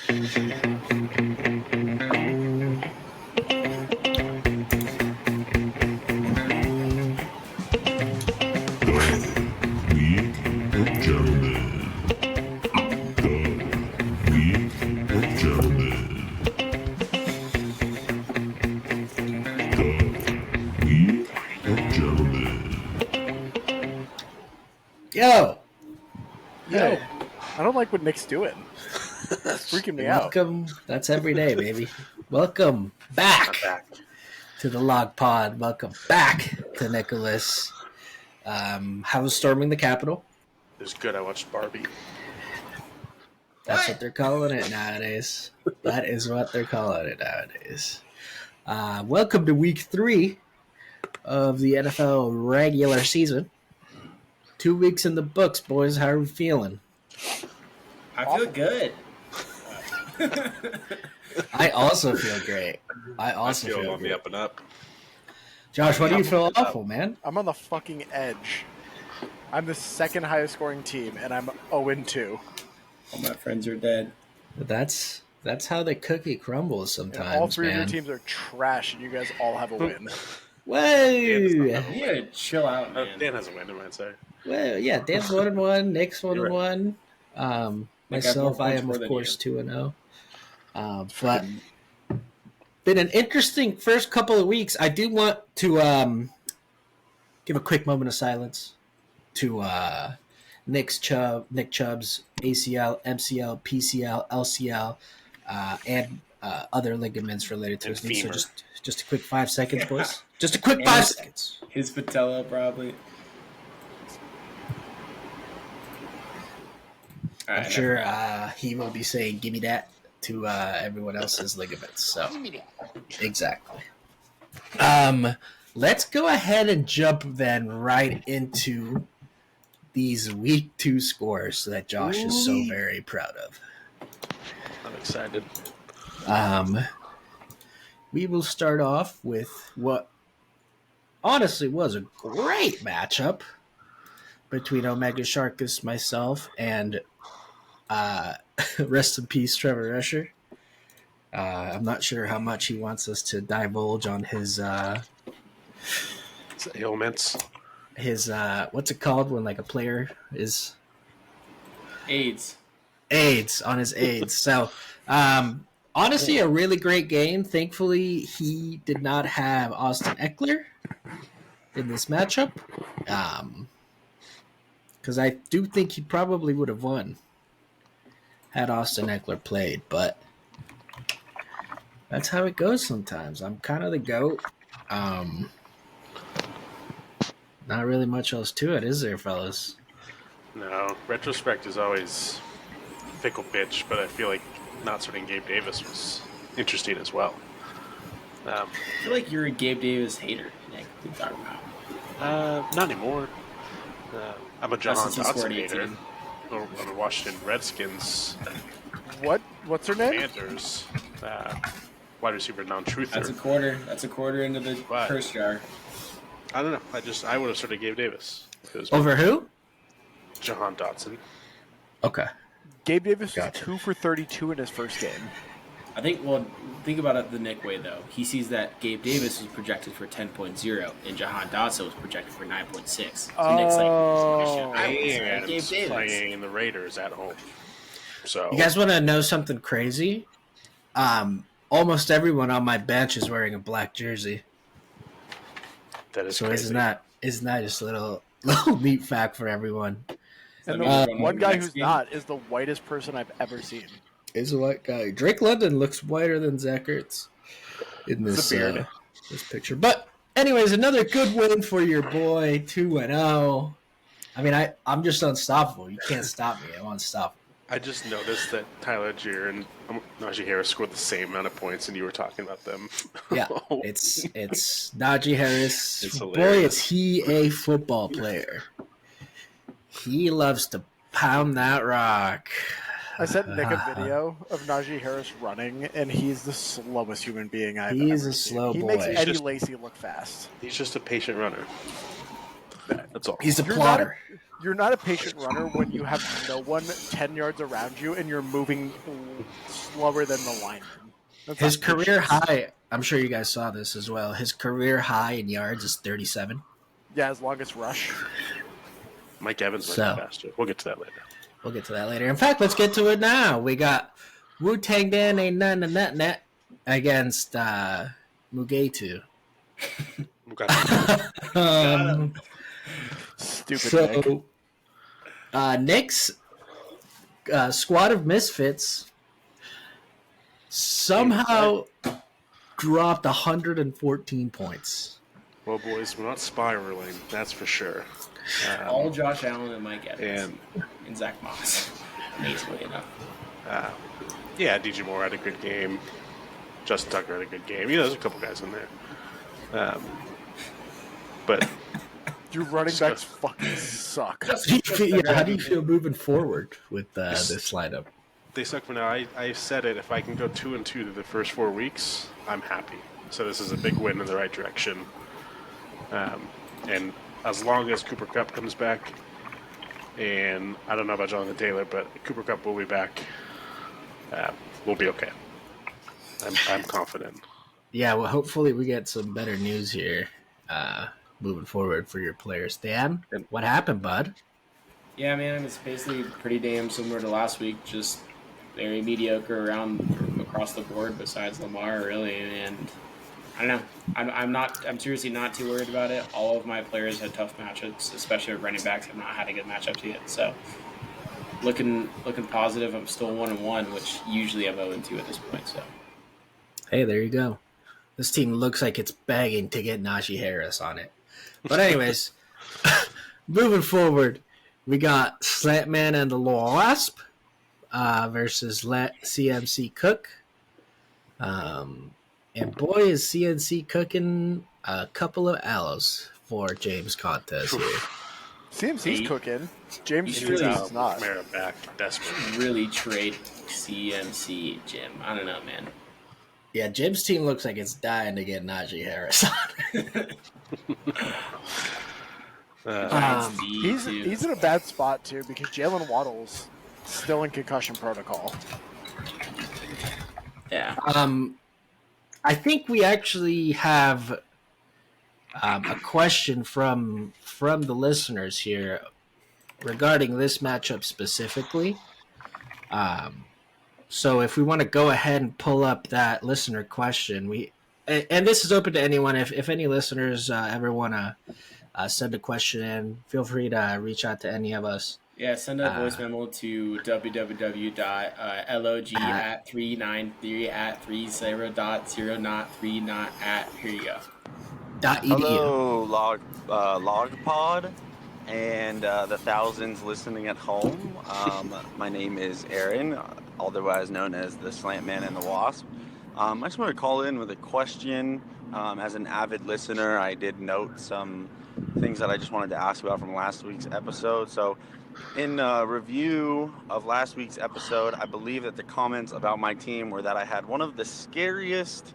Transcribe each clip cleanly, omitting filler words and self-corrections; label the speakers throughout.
Speaker 1: Yo!
Speaker 2: Hey, I don't like what Nick's doing. It's freaking me out.
Speaker 1: Welcome. That's every day, baby. Welcome back to the Log Pod. Welcome back to Nicholas. How was storming the Capitol?
Speaker 3: It was good. I watched Barbie.
Speaker 1: That's what they're calling it nowadays. That is what they're calling it nowadays. Welcome to week 3 of the NFL regular season. 2 weeks in the books, boys. How are we feeling?
Speaker 4: I feel good.
Speaker 1: I also feel great. I also feel
Speaker 3: on the up and up.
Speaker 1: Josh, what do you feel awful, man?
Speaker 2: I'm on the fucking edge. I'm the second highest scoring team, and I'm 0-2.
Speaker 4: All my friends are dead.
Speaker 1: That's how the cookie crumbles
Speaker 2: And
Speaker 1: sometimes,
Speaker 2: all three
Speaker 1: man.
Speaker 2: of your teams are trash, and you guys all have a win.
Speaker 1: Whoa!
Speaker 4: You gotta chill out, man.
Speaker 3: Dan has a win, I'd say.
Speaker 1: Well, yeah, Dan's 1-1, Nick's 1-1. Myself, I am of course 2-0. But been an interesting first couple of weeks. I do want to give a quick moment of silence to Nick Chubb's ACL, MCL, PCL, LCL, and other ligaments related to his knee. So just a quick 5 seconds, boys. Just a quick 5 seconds.
Speaker 4: His patella, probably.
Speaker 1: I'm sure he will be saying, "Give me that" to everyone else's ligaments. So exactly. Let's go ahead and jump then right into these week 2 scores that Josh is so very proud of.
Speaker 3: I'm excited.
Speaker 1: We will start off with what honestly was a great matchup between Omega Sharkus, myself, and rest in peace, Trevor Rusher. I'm not sure how much he wants us to divulge on his
Speaker 3: ailments.
Speaker 1: His what's it called when like a player is
Speaker 4: AIDS
Speaker 1: on his AIDS. So honestly, a really great game. Thankfully, he did not have Austin Eckler in this matchup, because I do think he probably would have won had Austin Eckler played, but that's how it goes sometimes. I'm kind of the GOAT. Not really much else to it, is there, fellas?
Speaker 3: No, retrospect is always fickle bitch, but I feel like not starting Gabe Davis was interesting as well.
Speaker 4: I feel like you're a Gabe Davis hater, Nick. What are you talking about?
Speaker 3: Not anymore. I'm a Jahan
Speaker 4: since he scored
Speaker 3: Dotson hater.
Speaker 4: 18.
Speaker 3: On the Washington Redskins.
Speaker 2: What's her name?
Speaker 3: Panthers. Wide receiver non-truther.
Speaker 4: That's a quarter into the purse jar.
Speaker 3: I don't know. I would have started Gabe Davis.
Speaker 1: Over who?
Speaker 3: Jahan Dotson.
Speaker 1: Okay.
Speaker 2: Gabe Davis was
Speaker 1: Gotcha.
Speaker 2: 2 for 32 in his first game.
Speaker 4: Think about it the Nick way, though. He sees that Gabe Davis was projected for 10.0, and Jahan Dotson was projected for 9.6. So Nick's like, I would say Gabe Davis.
Speaker 3: Playing the Raiders at home. So
Speaker 1: You guys want to know something crazy? Almost everyone on my bench is wearing a black jersey.
Speaker 3: that is
Speaker 1: So
Speaker 3: crazy.
Speaker 1: isn't that just a little neat fact for everyone?
Speaker 2: And the one guy who's not is the whitest person I've ever seen.
Speaker 1: Is a white guy. Drake London looks whiter than Zach Ertz in this this picture. But anyways, another good win for your boy, 2-0. I mean, I'm just unstoppable. You can't stop me. I'm unstoppable.
Speaker 3: I just noticed that Tyler Algier and Najee Harris scored the same amount of points, and you were talking about them.
Speaker 1: Yeah, it's Najee Harris.
Speaker 3: It's
Speaker 1: Boy,
Speaker 3: hilarious.
Speaker 1: is he a football player. He loves to pound that rock.
Speaker 2: I sent Nick a video of Najee Harris running, and he's the slowest human being I've
Speaker 1: He's
Speaker 2: ever
Speaker 1: a
Speaker 2: seen.
Speaker 1: slow
Speaker 2: He
Speaker 1: boy.
Speaker 2: makes
Speaker 1: He's
Speaker 2: Eddie
Speaker 3: just-
Speaker 2: Lacy look fast.
Speaker 3: He's just a patient runner. That's all.
Speaker 1: He's a
Speaker 2: You're
Speaker 1: plotter.
Speaker 2: You're not a patient runner when you have no one 10 yards around you and you're moving slower than the lineman. That's
Speaker 1: His
Speaker 2: not
Speaker 1: career
Speaker 2: patience.
Speaker 1: high, I'm sure you guys saw this as well. His career high in yards is 37.
Speaker 2: Yeah, as long as rush.
Speaker 3: Mike Evans might
Speaker 1: So-
Speaker 3: be faster. We'll get to that later.
Speaker 1: We'll get to that later. In fact, let's get to it now. We got Wu-Tang Dan Ain't Nothing to Net against Mugetu.
Speaker 3: Okay.
Speaker 2: Stupid Nick.
Speaker 1: Nick's squad of misfits somehow dropped 114 points.
Speaker 3: Well, boys, we're not spiraling. That's for sure.
Speaker 4: All Josh Allen and Mike Evans
Speaker 3: And
Speaker 4: and Zach Moss, amazingly enough.
Speaker 3: yeah, DJ Moore had a good game. Justin Tucker had a good game. There's a couple guys in there. But
Speaker 2: Your running backs fucking suck.
Speaker 1: How do you feel moving forward with this lineup?
Speaker 3: they suck for now. I said it. If I can go 2-2 to the first 4 weeks, I'm happy. So this is a big win in the right direction. And as long as Cooper Kupp comes back, and I don't know about Jonathan Taylor, but Cooper Kupp will be back. We'll be okay. I'm confident.
Speaker 1: Yeah, well, hopefully we get some better news here moving forward for your players. Dan, what happened, bud?
Speaker 4: Yeah, man, it's basically pretty damn similar to last week. Just very mediocre across the board. Besides Lamar, really, and I don't know. I'm seriously not too worried about it. All of my players had tough matchups, especially with running backs. Have not had a good matchups yet, so looking positive. I'm still 1-1, which usually I'm 0-2 at this point. So
Speaker 1: Hey, there you go. This team looks like it's begging to get Najee Harris on it. But anyways, moving forward, we got Slantman and the Wasp versus CMC Cook. And boy, is CNC cooking a couple of aloes for James Contes here.
Speaker 2: CMC's cooking. James
Speaker 4: He's really
Speaker 2: is not.
Speaker 3: Mara back, desperate.
Speaker 4: really trade CMC, Jim. I don't know, man.
Speaker 1: Yeah, Jim's team looks like it's dying to get Najee Harris on.
Speaker 2: He's in a bad spot too because Jalen Waddle's still in concussion protocol.
Speaker 4: Yeah.
Speaker 1: I think we actually have a question from the listeners here regarding this matchup specifically. So if we want to go ahead and pull up that listener question, and this is open to anyone. If any listeners ever want to send a question in, feel free to reach out to any of us.
Speaker 4: Yeah, send a voice memo to www.log@393@30.30.3. Here you go.
Speaker 1: .edu.
Speaker 5: Hello, LogPod, and the thousands listening at home. My name is Aaron, otherwise known as the Slant Man and the Wasp. I just want to call in with a question. As an avid listener, I did note some things that I just wanted to ask about from last week's episode. So, in review of last week's episode, I believe that the comments about my team were that I had one of the scariest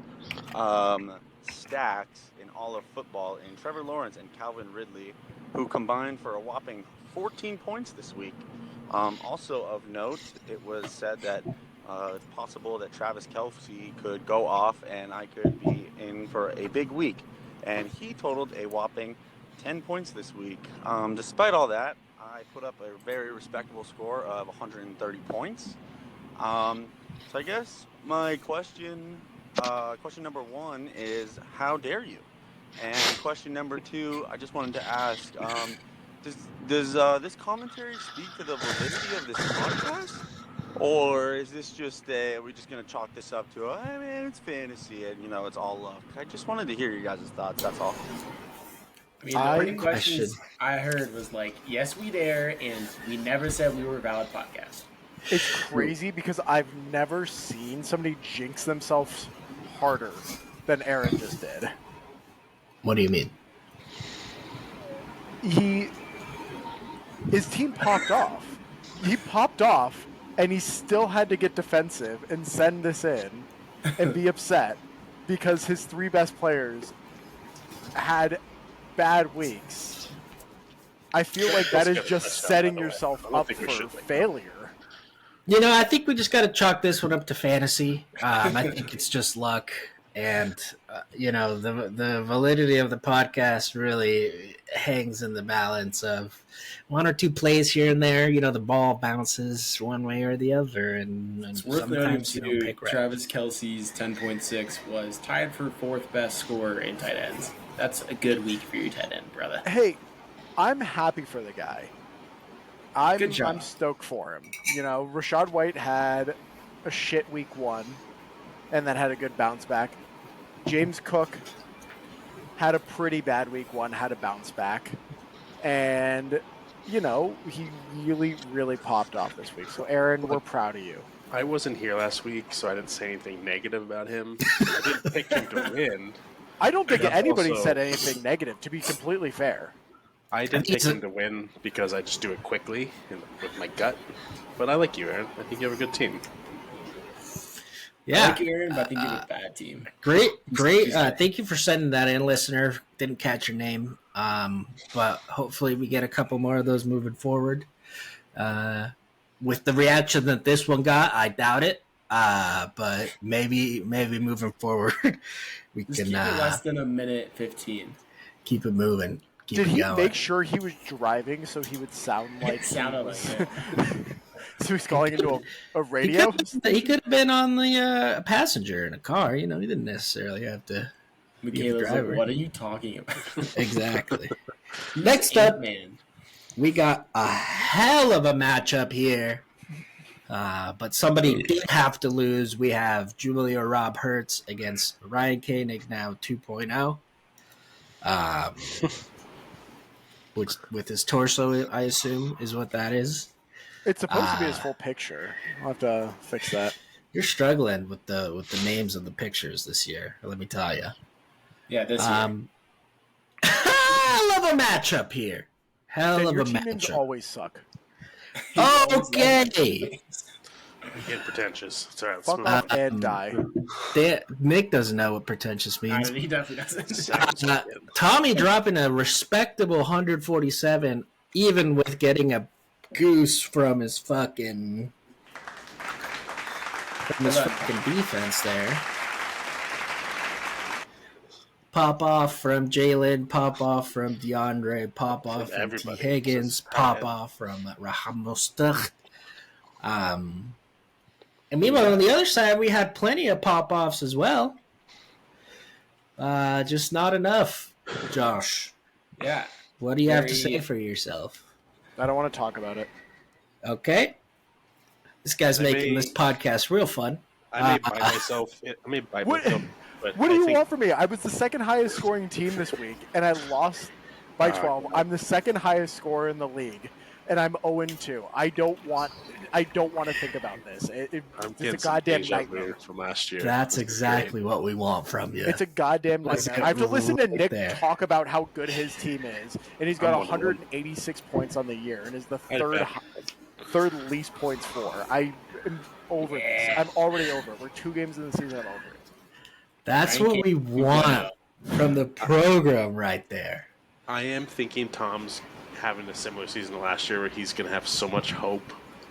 Speaker 5: stacks in all of football in Trevor Lawrence and Calvin Ridley, who combined for a whopping 14 points this week. Also of note, it was said that it's possible that Travis Kelce could go off and I could be in for a big week. And he totaled a whopping 10 points this week. Despite all that, I put up a very respectable score of 130 points. So I guess my question number one is, how dare you? And question number two, I just wanted to ask, does this commentary speak to the validity of this podcast? Or is this just we're just going to chalk this up to, I mean, it's fantasy and, it's all luck? I just wanted to hear your guys' thoughts, that's all.
Speaker 4: I mean, the only questions I heard was like, yes, we dare, and we never said we were a valid podcast.
Speaker 2: It's crazy because I've never seen somebody jinx themselves harder than Aaron just did.
Speaker 1: What do you mean?
Speaker 2: His team popped off. He popped off, and he still had to get defensive and send this in and be upset because his three best players had bad weeks. I feel like that is
Speaker 3: Got a
Speaker 2: just
Speaker 3: touchdown,
Speaker 2: setting
Speaker 3: by the way.
Speaker 2: yourself
Speaker 3: I don't
Speaker 2: up
Speaker 3: think we
Speaker 2: for
Speaker 3: should like that.
Speaker 2: failure.
Speaker 1: I think we just got to chalk this one up to fantasy. I think it's just luck, and the validity of the podcast really hangs in the balance of one or two plays here and there. The ball bounces one way or the other, and
Speaker 4: It's worth noting
Speaker 1: sometimes you don't
Speaker 4: too,
Speaker 1: pick right.
Speaker 4: Travis Kelce's 10.6 was tied for fourth best scorer in tight ends. That's a good week for your tight end, brother.
Speaker 2: Hey, I'm happy for the guy.
Speaker 4: Good job.
Speaker 2: I'm stoked for him. Rachaad White had a shit week 1 and then had a good bounce back. James Cook had a pretty bad week 1, had a bounce back. And, he really, really popped off this week. So, Aaron, we're proud of you.
Speaker 3: I wasn't here last week, so I didn't say anything negative about him. I didn't pick him to win.
Speaker 2: I don't think
Speaker 3: That's
Speaker 2: anybody
Speaker 3: also-
Speaker 2: said anything negative, to be completely fair.
Speaker 3: I didn't pick him to win because I just do it quickly and with my gut. But I like you, Aaron. I think you have a good team.
Speaker 4: I
Speaker 1: Yeah,
Speaker 4: like you, Aaron, but I think you have a bad team.
Speaker 1: great. Thank you for sending that in, listener. Didn't catch your name, but hopefully we get a couple more of those moving forward. With the reaction that this one got, I doubt it. But maybe moving forward, we
Speaker 4: Just
Speaker 1: can
Speaker 4: keep it less than a minute 15.
Speaker 1: keep it moving. Keep
Speaker 2: Did
Speaker 1: it
Speaker 2: he
Speaker 1: going.
Speaker 2: make sure he was driving so he would sound like
Speaker 4: It sounded like it.
Speaker 2: So he's calling into a radio?
Speaker 1: He could have been on the passenger in a car. He didn't necessarily have to.
Speaker 4: Michaela's like,
Speaker 1: driver.
Speaker 4: what are you talking about?
Speaker 1: Exactly. Next up,
Speaker 4: Man.
Speaker 1: we got a hell of a matchup here. But somebody did have to lose. We have Julia Rob Hertz against Ryan Koenig, now 2.0. Which, with his torso, I assume, is what that is.
Speaker 2: It's supposed to be his full picture. I'll have to fix that.
Speaker 1: You're struggling with the names of the pictures this year, let me tell you.
Speaker 4: Yeah, this year.
Speaker 1: Hell of a matchup here. Hell
Speaker 2: And
Speaker 1: of
Speaker 2: your
Speaker 1: a
Speaker 2: team names
Speaker 1: matchup.
Speaker 2: always suck.
Speaker 1: Okay.
Speaker 3: Getting pretentious. It's all right. Let's
Speaker 2: Fuck
Speaker 3: move
Speaker 2: off
Speaker 3: on.
Speaker 2: and die.
Speaker 1: Nick doesn't know what pretentious means.
Speaker 4: He definitely doesn't.
Speaker 3: Sounds good.
Speaker 1: Tommy dropping a respectable 147, even with getting a goose from his fucking defense there. Pop off from Jalen, pop off from DeAndre, pop off from T.
Speaker 3: Everybody.
Speaker 1: Higgins, pop off from Raham Mostach. And meanwhile, on the other side, we had plenty of pop offs as well. Just not enough, Josh.
Speaker 4: Yeah.
Speaker 1: What do you have to
Speaker 4: Very-
Speaker 1: say for yourself?
Speaker 2: I don't want to talk about it.
Speaker 1: Okay. This guy's
Speaker 3: I
Speaker 1: making
Speaker 3: mean-
Speaker 1: this podcast real fun.
Speaker 3: I may buy myself.
Speaker 2: What-
Speaker 3: But
Speaker 2: What do
Speaker 3: I
Speaker 2: you
Speaker 3: think
Speaker 2: want from me? I was the second highest scoring team this week, and I lost by 12. I'm the second highest scorer in the league, and I'm 0-2. I don't want to think about this.
Speaker 3: I'm
Speaker 2: It's
Speaker 3: getting
Speaker 2: a
Speaker 3: some
Speaker 2: goddamn
Speaker 3: deja
Speaker 2: nightmare.
Speaker 3: vu from last year.
Speaker 1: That's
Speaker 3: This is
Speaker 1: exactly what we want from you.
Speaker 2: It's a goddamn
Speaker 1: Let's
Speaker 2: nightmare.
Speaker 1: go
Speaker 2: I have to listen to
Speaker 1: right
Speaker 2: Nick
Speaker 1: there.
Speaker 2: talk about how good his team is, and he's got
Speaker 3: I'm
Speaker 2: 186 points on the year, and is the
Speaker 3: I bet.
Speaker 2: third least points for. I am over this. I'm already over. We're 2 games in the season. I'm over it.
Speaker 1: That's
Speaker 4: Rank
Speaker 1: what
Speaker 4: it.
Speaker 1: we want from the program right there.
Speaker 3: I am thinking Tom's having a similar season to last year where he's going to have so much hope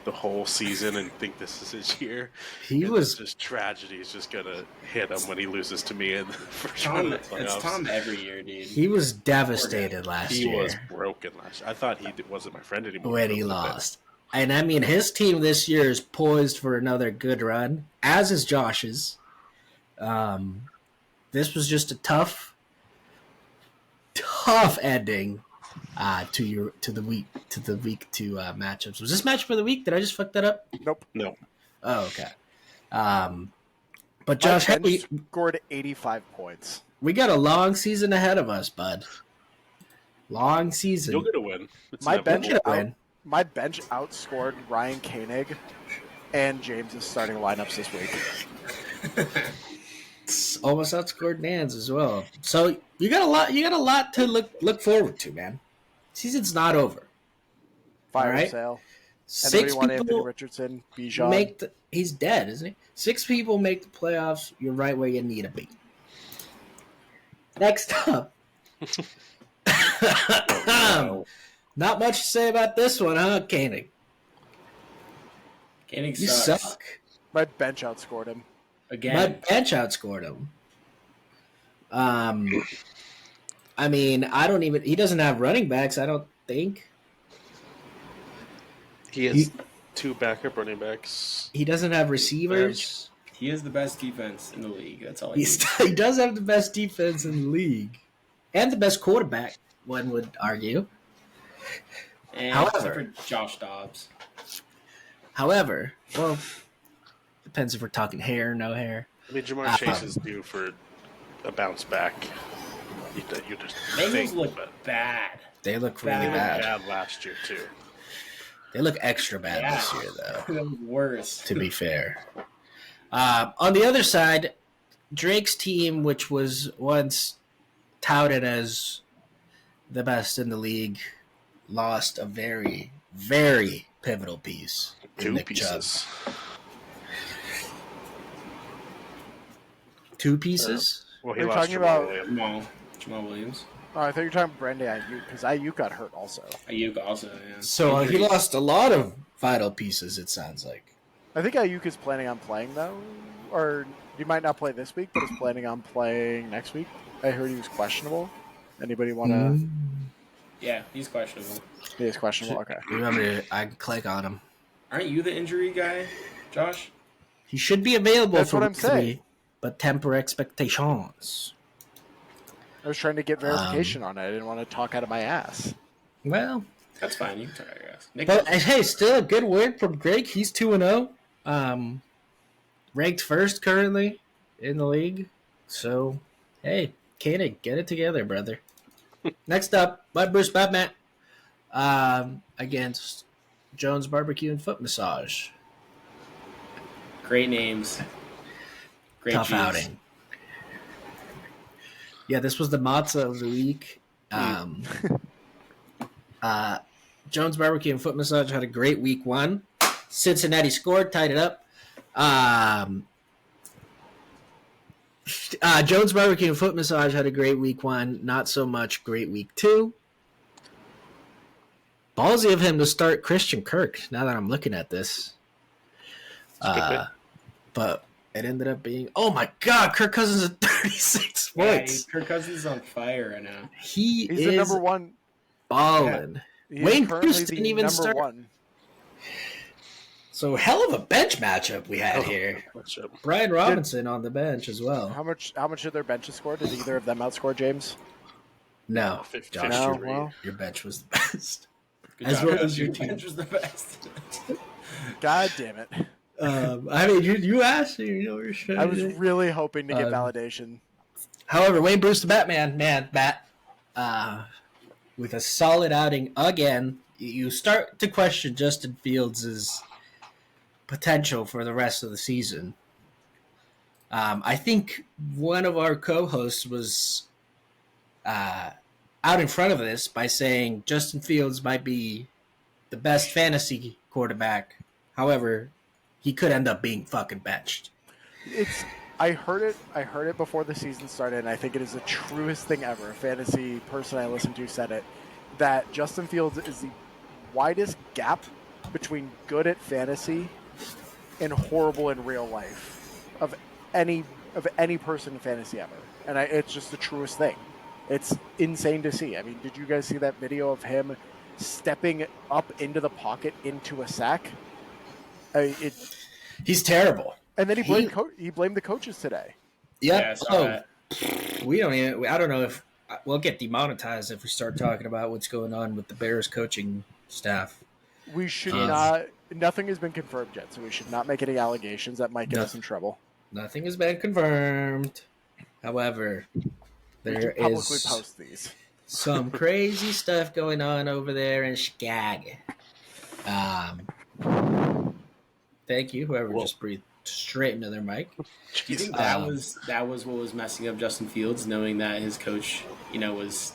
Speaker 3: the whole season and think this is his year.
Speaker 1: He
Speaker 3: And
Speaker 1: was
Speaker 3: just tragedy is just going to hit him when he loses to me in the first
Speaker 4: Tom,
Speaker 3: round of
Speaker 4: it's
Speaker 3: the playoffs.
Speaker 4: Tom every year, dude.
Speaker 1: he was devastated last
Speaker 3: He
Speaker 1: year
Speaker 3: was broken last year. I thought he wasn't my friend anymore.
Speaker 1: when he lost. And I mean, his team this year is poised for another good run, as is Josh's. This was just a tough ending to the week 2 matchups. Was this match for the week? Did I just fuck that up?
Speaker 2: Nope.
Speaker 3: No.
Speaker 1: Oh, okay. But
Speaker 2: My
Speaker 1: Josh,
Speaker 2: bench
Speaker 1: we
Speaker 2: scored 85 points.
Speaker 1: got a long season ahead of us, bud. Long season.
Speaker 3: You'll get a win. It's
Speaker 2: My
Speaker 3: inevitable.
Speaker 2: bench
Speaker 1: Get a win.
Speaker 2: My bench outscored Ryan Koenig and James's starting lineups this week.
Speaker 1: Almost outscored Nans as well. So you got a lot to look forward to, man. Season's not over.
Speaker 2: Fire
Speaker 1: All right.
Speaker 2: sale.
Speaker 1: Six
Speaker 2: Anybody want Anthony
Speaker 1: people
Speaker 2: Richardson? Bijan?
Speaker 1: make he's dead, isn't he? 6 people make the playoffs. You're right where you need to be. Next up, Not much to say about this one, huh, Koenig?
Speaker 4: Koenig
Speaker 1: You
Speaker 4: sucks.
Speaker 1: suck.
Speaker 2: My bench outscored him.
Speaker 4: Again.
Speaker 1: My bench outscored him. I mean, he doesn't have running backs, I don't think.
Speaker 3: He has 2 backup running backs.
Speaker 1: He doesn't have receivers.
Speaker 4: He is the best defense in the league. That's all I
Speaker 1: He does have the best defense in the league. And the best quarterback, one would argue.
Speaker 4: And
Speaker 1: However-
Speaker 4: except for Josh Dobbs.
Speaker 1: However, well, depends if we're talking hair or no hair.
Speaker 3: I mean, Jamar Chase is due for a bounce back. You just
Speaker 4: Bengals
Speaker 3: think,
Speaker 4: look
Speaker 3: but
Speaker 4: bad.
Speaker 1: They look really
Speaker 3: they looked
Speaker 1: bad.
Speaker 3: bad last year too.
Speaker 1: They look extra bad
Speaker 4: Yeah.
Speaker 1: this year, though,
Speaker 4: That was worse.
Speaker 1: to be fair. On the other side, Drake's team, which was once touted as the best in the league, lost a very, very pivotal piece in
Speaker 3: 2
Speaker 1: Nick Chubb.
Speaker 3: pieces.
Speaker 1: 2 pieces?
Speaker 3: Well, he
Speaker 2: Are you
Speaker 3: lost
Speaker 2: talking
Speaker 3: Jamal
Speaker 2: about-
Speaker 3: Williams.
Speaker 4: Jamal Williams.
Speaker 2: Oh, I thought you were talking about Brandon Ayuk because Ayuk got hurt also.
Speaker 4: Ayuk also, yeah.
Speaker 1: So he
Speaker 4: Injuries.
Speaker 1: lost a lot of vital pieces, it sounds like.
Speaker 2: I think Ayuk is planning on playing though, or he might not play this week, but is planning on playing next week. I heard he was questionable. Anybody want to?
Speaker 4: Yeah, he's questionable.
Speaker 2: He is questionable. Okay.
Speaker 1: Remember, I can click on him.
Speaker 4: Aren't you the injury guy, Josh?
Speaker 1: He should be available
Speaker 2: That's
Speaker 1: for
Speaker 2: what I'm
Speaker 1: week 3,
Speaker 2: saying.
Speaker 1: but temper expectations.
Speaker 2: I was trying to get verification on it. I didn't want to talk out of my ass.
Speaker 1: Well,
Speaker 4: That's fine. You can try, I guess. Nick,
Speaker 1: but hey, still a good word from Greg. He's 2-0, ranked first currently in the league. So, hey, Koenig, get it together, brother. Next up, Bud Bruce Batman against Jones Barbecue and Foot Massage.
Speaker 4: great names. Great
Speaker 1: Tough
Speaker 4: cheese.
Speaker 1: outing. Yeah, this was the matzah of the week. Jones Barbecue and Foot Massage had a great week 1. Cincinnati scored, tied it up. Jones Barbecue and Foot Massage had a great week 1, not so much great week 2. Ballsy of him to start Christian Kirk, now that I'm looking at this. But it ended up being, oh my God, Kirk Cousins at 36
Speaker 4: Yeah,
Speaker 1: points.
Speaker 4: Kirk Cousins is on fire right now.
Speaker 1: He
Speaker 2: He's
Speaker 1: is
Speaker 2: the number one.
Speaker 1: balling.
Speaker 2: He is
Speaker 1: Wayne
Speaker 2: currently
Speaker 1: Bruce
Speaker 2: the
Speaker 1: didn't even
Speaker 2: number
Speaker 1: start.
Speaker 2: one.
Speaker 1: So hell of a bench matchup we had here. Brian Robinson on the bench as well.
Speaker 2: How much did their benches score? Did either of them outscore James?
Speaker 1: No,
Speaker 3: 50.
Speaker 1: Josh,
Speaker 2: No,
Speaker 3: Sure.
Speaker 2: well,
Speaker 1: your bench was the best.
Speaker 4: Good
Speaker 1: As
Speaker 4: job,
Speaker 1: well
Speaker 4: Josh.
Speaker 1: as your
Speaker 4: Your
Speaker 1: team.
Speaker 4: bench was the best.
Speaker 2: God damn it!
Speaker 1: I mean, you asked, you know, you're sure.
Speaker 2: I was really hoping to get
Speaker 1: Um,
Speaker 2: validation.
Speaker 1: However, Wayne Bruce, the Batman, with a solid outing again, you start to question Justin Fields' potential for the rest of the season. I think one of our co-hosts was out in front of this by saying Justin Fields might be the best fantasy quarterback. However, he could end up being fucking benched.
Speaker 2: I heard it before the season started, and I think it is the truest thing ever. A fantasy person I listened to said it, that Justin Fields is the widest gap between good at fantasy and horrible in real life of any person in fantasy ever. And it's just the truest thing. It's insane to see. I mean, did you guys see that video of him stepping up into the pocket into a sack?
Speaker 1: He's terrible.
Speaker 2: And then he blamed the coaches today.
Speaker 1: Yep.
Speaker 4: Yeah, I saw that.
Speaker 1: I don't know if we'll get demonetized if we start talking about what's going on with the Bears coaching staff.
Speaker 2: We should
Speaker 1: Yes.
Speaker 2: not. Nothing has been confirmed yet, so we should not make any allegations that might get us in trouble.
Speaker 1: Nothing has been confirmed. However,
Speaker 2: We
Speaker 1: there
Speaker 2: should publicly
Speaker 1: is
Speaker 2: post these.
Speaker 1: some crazy stuff going on over there in Chicago. Thank you, whoever just breathed straight into their mic.
Speaker 4: Do you think that
Speaker 1: Um,
Speaker 4: was what was messing up Justin Fields, knowing that his coach, was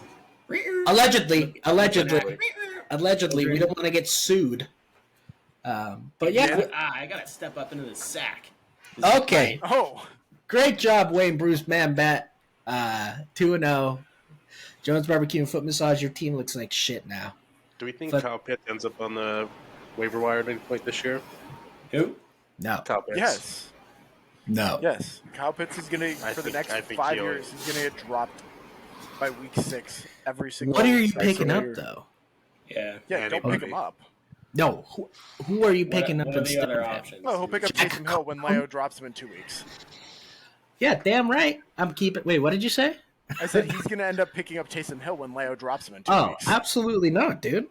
Speaker 1: Allegedly, we don't want to get sued. But yeah,
Speaker 4: I gotta step up into the sack.
Speaker 1: okay.
Speaker 2: Oh,
Speaker 1: Great job, Wayne Bruce, Man Bat. 2-0. Jones Barbecue and Foot Massage, your team looks like shit now.
Speaker 3: Do we think
Speaker 1: But-
Speaker 3: Kyle Pitts ends up on the waiver wire at any point this year?
Speaker 4: Who?
Speaker 1: No.
Speaker 3: Kyle Pitts.
Speaker 2: Yes.
Speaker 1: No.
Speaker 2: Yes. Kyle Pitts is going to,
Speaker 3: I
Speaker 2: for the
Speaker 3: think-
Speaker 2: next
Speaker 3: I think
Speaker 2: 5
Speaker 3: he'll-
Speaker 2: years, he's going to get dropped by week 6 every single
Speaker 1: What are you
Speaker 2: week.
Speaker 1: picking up,
Speaker 2: Year.
Speaker 1: though?
Speaker 4: Yeah.
Speaker 2: Yeah, don't pick
Speaker 3: Anybody.
Speaker 2: him up.
Speaker 1: No. Who are you picking
Speaker 4: What
Speaker 1: up
Speaker 4: are the
Speaker 1: instead
Speaker 4: other
Speaker 1: of him?
Speaker 4: options?
Speaker 2: Oh, he'll pick up
Speaker 1: Jack
Speaker 2: Taysom Hill when
Speaker 1: Cohen?
Speaker 2: Leo drops him in 2 weeks.
Speaker 1: Yeah, damn right. I'm keeping. Wait, what did you say?
Speaker 2: I said he's going to end up picking up Taysom Hill when Leo drops him in 2
Speaker 1: Oh,
Speaker 2: weeks.
Speaker 1: absolutely not, dude.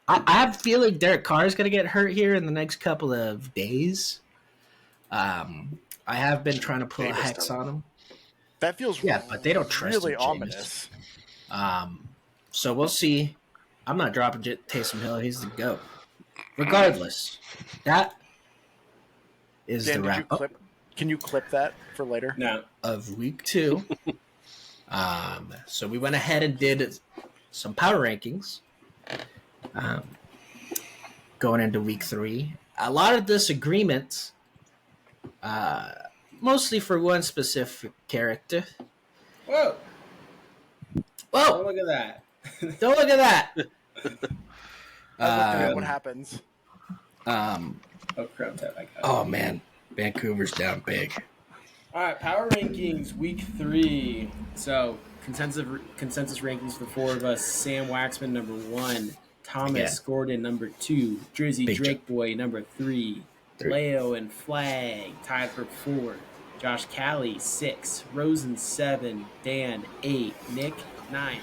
Speaker 1: I have a feeling Derek Carr is going to get hurt here in the next couple of days. I have been trying to pull a
Speaker 3: Jameis
Speaker 1: hex
Speaker 3: done.
Speaker 1: on him.
Speaker 2: That feels
Speaker 1: Yeah, but they don't trust
Speaker 2: really
Speaker 1: him, Jameis.
Speaker 2: ominous.
Speaker 1: So we'll see. I'm not dropping Taysom Hill. He's the GOAT. Regardless, that is
Speaker 2: Dan,
Speaker 1: the
Speaker 2: did you
Speaker 1: wrap up
Speaker 2: clip? Can you clip that for later?
Speaker 4: No.
Speaker 1: of week 2. So we went ahead and did some power rankings going into week 3. A lot of disagreements, mostly for one specific character.
Speaker 4: Whoa!
Speaker 1: Whoa!
Speaker 4: Look at that.
Speaker 1: Don't look at that.
Speaker 2: I'm looking at what happens.
Speaker 4: Oh, crap! I got it.
Speaker 1: Oh man, Vancouver's down big.
Speaker 4: All right, power rankings week 3. So consensus rankings for the 4 of us: Sam Waxman number 1, Thomas
Speaker 1: Yeah.
Speaker 4: Gordon number 2, Drizzy
Speaker 1: Big
Speaker 4: Drake Boy number 3, Leo and Flag tied for 4, Josh Callie 6, Rosen 7, Dan 8, Nick 9,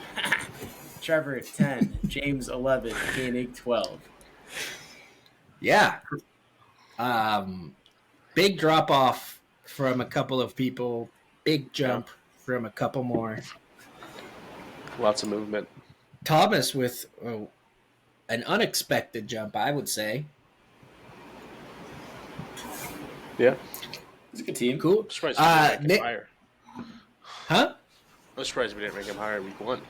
Speaker 4: Trevor 10, James 11, Koenig 12.
Speaker 1: Yeah. Big drop off from a couple of people. Big jump from a couple more.
Speaker 3: Lots of movement.
Speaker 1: Thomas with an unexpected jump, I would say.
Speaker 3: Yeah.
Speaker 4: It's a good team.
Speaker 1: Cool.
Speaker 3: I'm surprised we didn't rank
Speaker 1: Nick,
Speaker 3: him higher.
Speaker 1: huh?
Speaker 3: I'm surprised we didn't rank him higher week 1.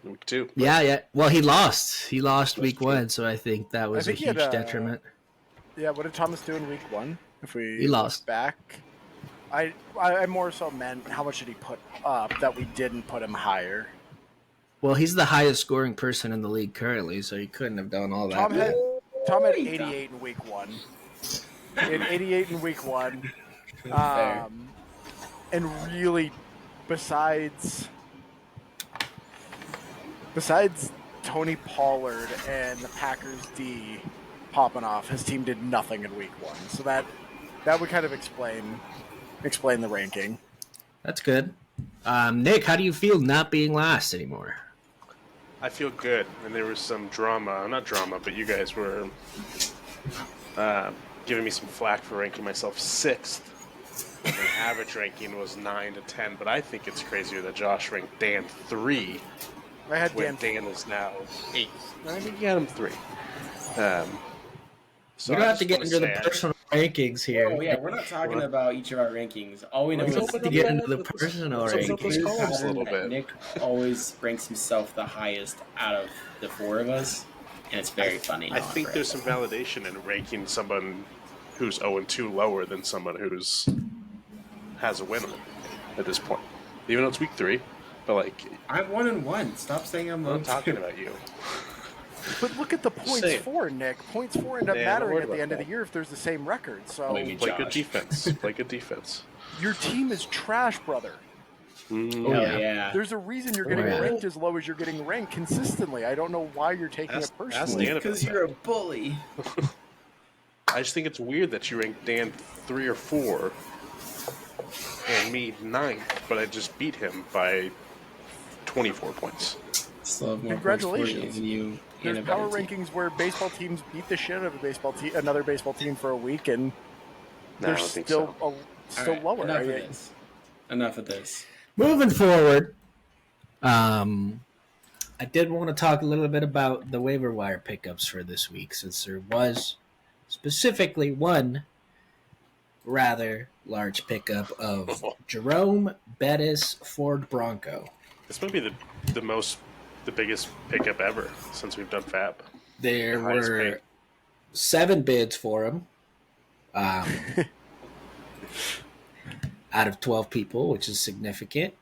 Speaker 3: Week 2.
Speaker 1: Yeah. Well, he lost. He lost week 1, so I think that was a
Speaker 2: think he had
Speaker 1: huge
Speaker 2: a-
Speaker 1: detriment.
Speaker 2: Yeah, what did Thomas do in week 1? If we
Speaker 1: He lost.
Speaker 2: look back, I more so meant how much did he put up that we didn't put him higher.
Speaker 1: Well, he's the highest scoring person in the league currently, so he couldn't have done all that.
Speaker 2: Tom had 88 in week 1. He had 88 in week 1.
Speaker 4: Fair.
Speaker 2: And really, besides Tony Pollard and the Packers D popping off, his team did nothing in week 1. So that would kind of explain the ranking.
Speaker 1: That's good. Nick, how do you feel not being last anymore?
Speaker 3: I feel good, and there was some drama. Not drama, but you guys were giving me some flack for ranking myself 6th. And the average ranking was 9 to 10, but I think it's crazier that Josh ranked Dan 3
Speaker 2: I had
Speaker 3: when
Speaker 2: Dan.
Speaker 3: Dan is now 8th. I think he had him 3. So
Speaker 1: We don't
Speaker 3: I
Speaker 1: have to
Speaker 3: just
Speaker 1: get
Speaker 3: wanna
Speaker 1: into the
Speaker 3: say I-
Speaker 1: personal rankings here.
Speaker 4: Oh yeah, we're not talking about each of our rankings. All we know
Speaker 1: We
Speaker 4: is
Speaker 1: don't have to get into the personal
Speaker 3: let's open up
Speaker 1: rankings.
Speaker 3: those columns a little
Speaker 4: pattern that
Speaker 3: bit.
Speaker 4: Nick always ranks himself the highest out of the 4 of us, and it's very funny.
Speaker 3: I think there's some validation in ranking someone who's 0-2 lower than someone who's has a win at this point. Even though it's week 3, but like
Speaker 4: I'm 1-1. Stop saying I'm
Speaker 3: I'm
Speaker 4: 1-2.
Speaker 3: talking about you.
Speaker 2: But look at the points
Speaker 3: saying.
Speaker 2: for, Nick. Points for end up
Speaker 3: Yeah, I'm
Speaker 2: mattering
Speaker 3: worried
Speaker 2: at the
Speaker 3: about
Speaker 2: end of the
Speaker 3: that.
Speaker 2: year if there's the same record. So
Speaker 4: Maybe.
Speaker 3: Play good
Speaker 4: Josh.
Speaker 3: defense. Play good defense.
Speaker 2: your team is trash, brother.
Speaker 4: Oh
Speaker 1: Yeah.
Speaker 4: yeah.
Speaker 2: There's a reason you're getting
Speaker 1: yeah.
Speaker 2: ranked as low as you're getting ranked consistently. I don't know why you're taking
Speaker 3: Ask-
Speaker 2: it
Speaker 3: ask
Speaker 2: personally.
Speaker 3: Dan.
Speaker 4: Because you're a bully.
Speaker 3: I just think it's weird that you ranked Dan 3 or 4 and me 9th, but I just beat him by 24 points.
Speaker 4: Still have more
Speaker 2: Congratulations.
Speaker 4: points for you
Speaker 2: There's
Speaker 4: and a
Speaker 2: power
Speaker 4: better team.
Speaker 2: rankings where baseball teams beat the shit out of another baseball team for a week, and
Speaker 3: No, I
Speaker 2: they're
Speaker 3: don't think
Speaker 2: still
Speaker 3: so.
Speaker 2: still
Speaker 4: All right,
Speaker 2: lower.
Speaker 4: Enough of this. Enough of this.
Speaker 1: Moving forward, I did want to talk a little bit about the waiver wire pickups for this week, since there was specifically one rather large pickup of Jerome Bettis Ford Bronco.
Speaker 3: This might be the biggest pickup ever since we've done Fab.
Speaker 1: There
Speaker 3: The highest
Speaker 1: were
Speaker 3: paid.
Speaker 1: 7 bids for him out of 12 people, which is significant.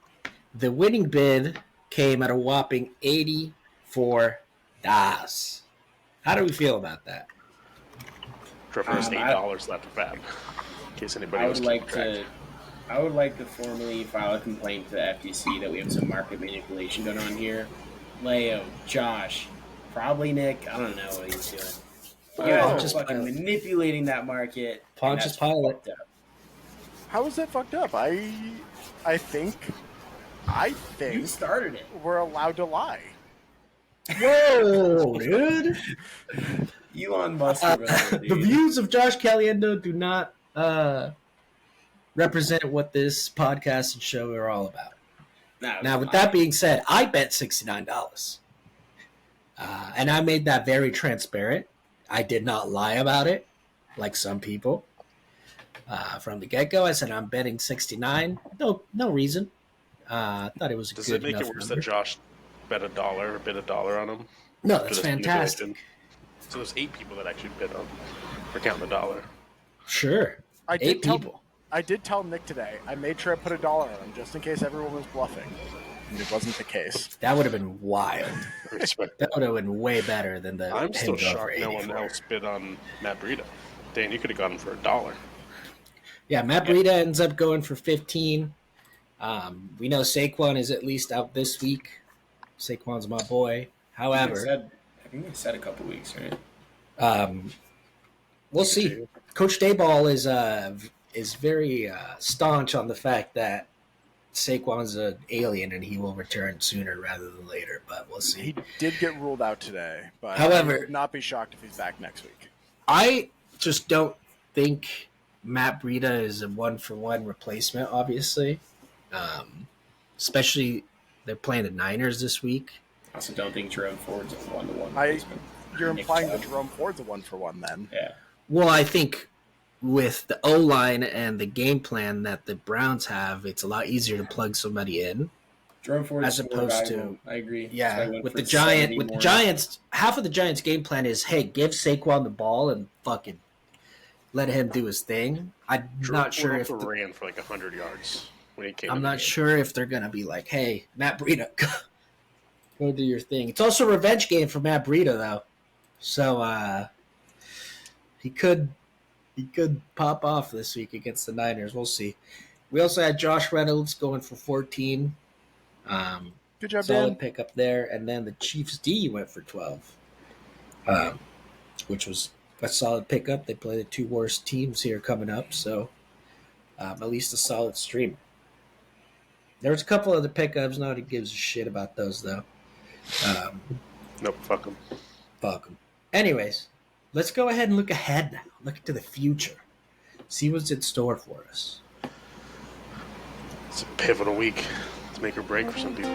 Speaker 1: The winning bid came at a whopping $84,000. Das. How do we feel about that?
Speaker 3: Trevor has $8 left of FAB. In case anybody was keeping track.
Speaker 4: I would like to formally file a complaint to the FTC that we have some market manipulation going on here. Leo, Josh, probably Nick. I don't know what he's doing. Yeah, just fucking manipulating that market.
Speaker 1: Pontius Pilate.
Speaker 2: How is that fucked up? I think
Speaker 4: you started it.
Speaker 2: We're allowed to lie.
Speaker 1: Whoa, dude!
Speaker 4: Elon Musk.
Speaker 1: The views of Josh Caliendo do not represent what this podcast and show are all about. Now, with that being said, I bet $69, and I made that very transparent. I did not lie about it, like some people. From the get-go, I said I'm betting 69. No reason. I thought it was a
Speaker 3: Does
Speaker 1: good
Speaker 3: it make
Speaker 1: enough
Speaker 3: it worse
Speaker 1: number.
Speaker 3: that Josh bet $1 on him?
Speaker 1: No, that's fantastic.
Speaker 3: So there's 8 people that actually bid on for counting $1.
Speaker 1: Sure.
Speaker 2: I
Speaker 1: 8 people.
Speaker 2: I did tell Nick today. I made sure I put $1 on him just in case everyone was bluffing. And it wasn't the case.
Speaker 1: That would have been wild.
Speaker 3: I respect
Speaker 1: That would have been way better than the.
Speaker 3: I'm still
Speaker 1: him going for
Speaker 3: shocked no one
Speaker 1: 84.
Speaker 3: else bid on Matt Breida. Dan, you could have gotten him for $1.
Speaker 1: Yeah, Matt Breida ends up going for 15. We know Saquon is at least out this week. Saquon's my boy. However,
Speaker 4: I think they said a couple weeks, right?
Speaker 1: we'll see. Coach Dayball is very staunch on the fact that Saquon's an alien and he will return sooner rather than later, but we'll see.
Speaker 2: He did get ruled out today, but
Speaker 1: However,
Speaker 2: I would not be shocked if he's back next week.
Speaker 1: I just don't think Matt Breida is a one-for-one replacement, obviously. Especially they're playing the Niners this week.
Speaker 4: I also don't think Jerome Ford's a one-to-one replacement.
Speaker 2: You're implying that Jerome Ford's a one-for-one then.
Speaker 4: Yeah.
Speaker 1: Well, I think with the O-line and the game plan that the Browns have, it's a lot easier to plug somebody in.
Speaker 4: Jerome Ford
Speaker 1: as opposed to
Speaker 4: I agree.
Speaker 1: Yeah, with the Giants, half of the Giants' game plan is, hey, give Saquon the ball and fucking let him do his thing. I'm not sure if
Speaker 3: ran for like 100 yards when he came.
Speaker 1: I'm not sure if they're gonna be like, hey, Matt Breida, go do your thing. It's also a revenge game for Matt Breida though, so he could pop off this week against the Niners. We'll see. We also had Josh Reynolds going for 14.
Speaker 2: Good job,
Speaker 1: solid
Speaker 2: Dan.
Speaker 1: pickup there, and then the Chiefs D went for 12, which was a solid pickup. They play the 2 worst teams here coming up, so at least a solid stream. There was a couple other pickups. Nobody gives a shit about those though.
Speaker 3: Nope, fuck them.
Speaker 1: Fuck them. Anyways, let's go ahead and look ahead now. Look to the future. See what's in store for us.
Speaker 3: It's a pivotal week. It's make or break for some people.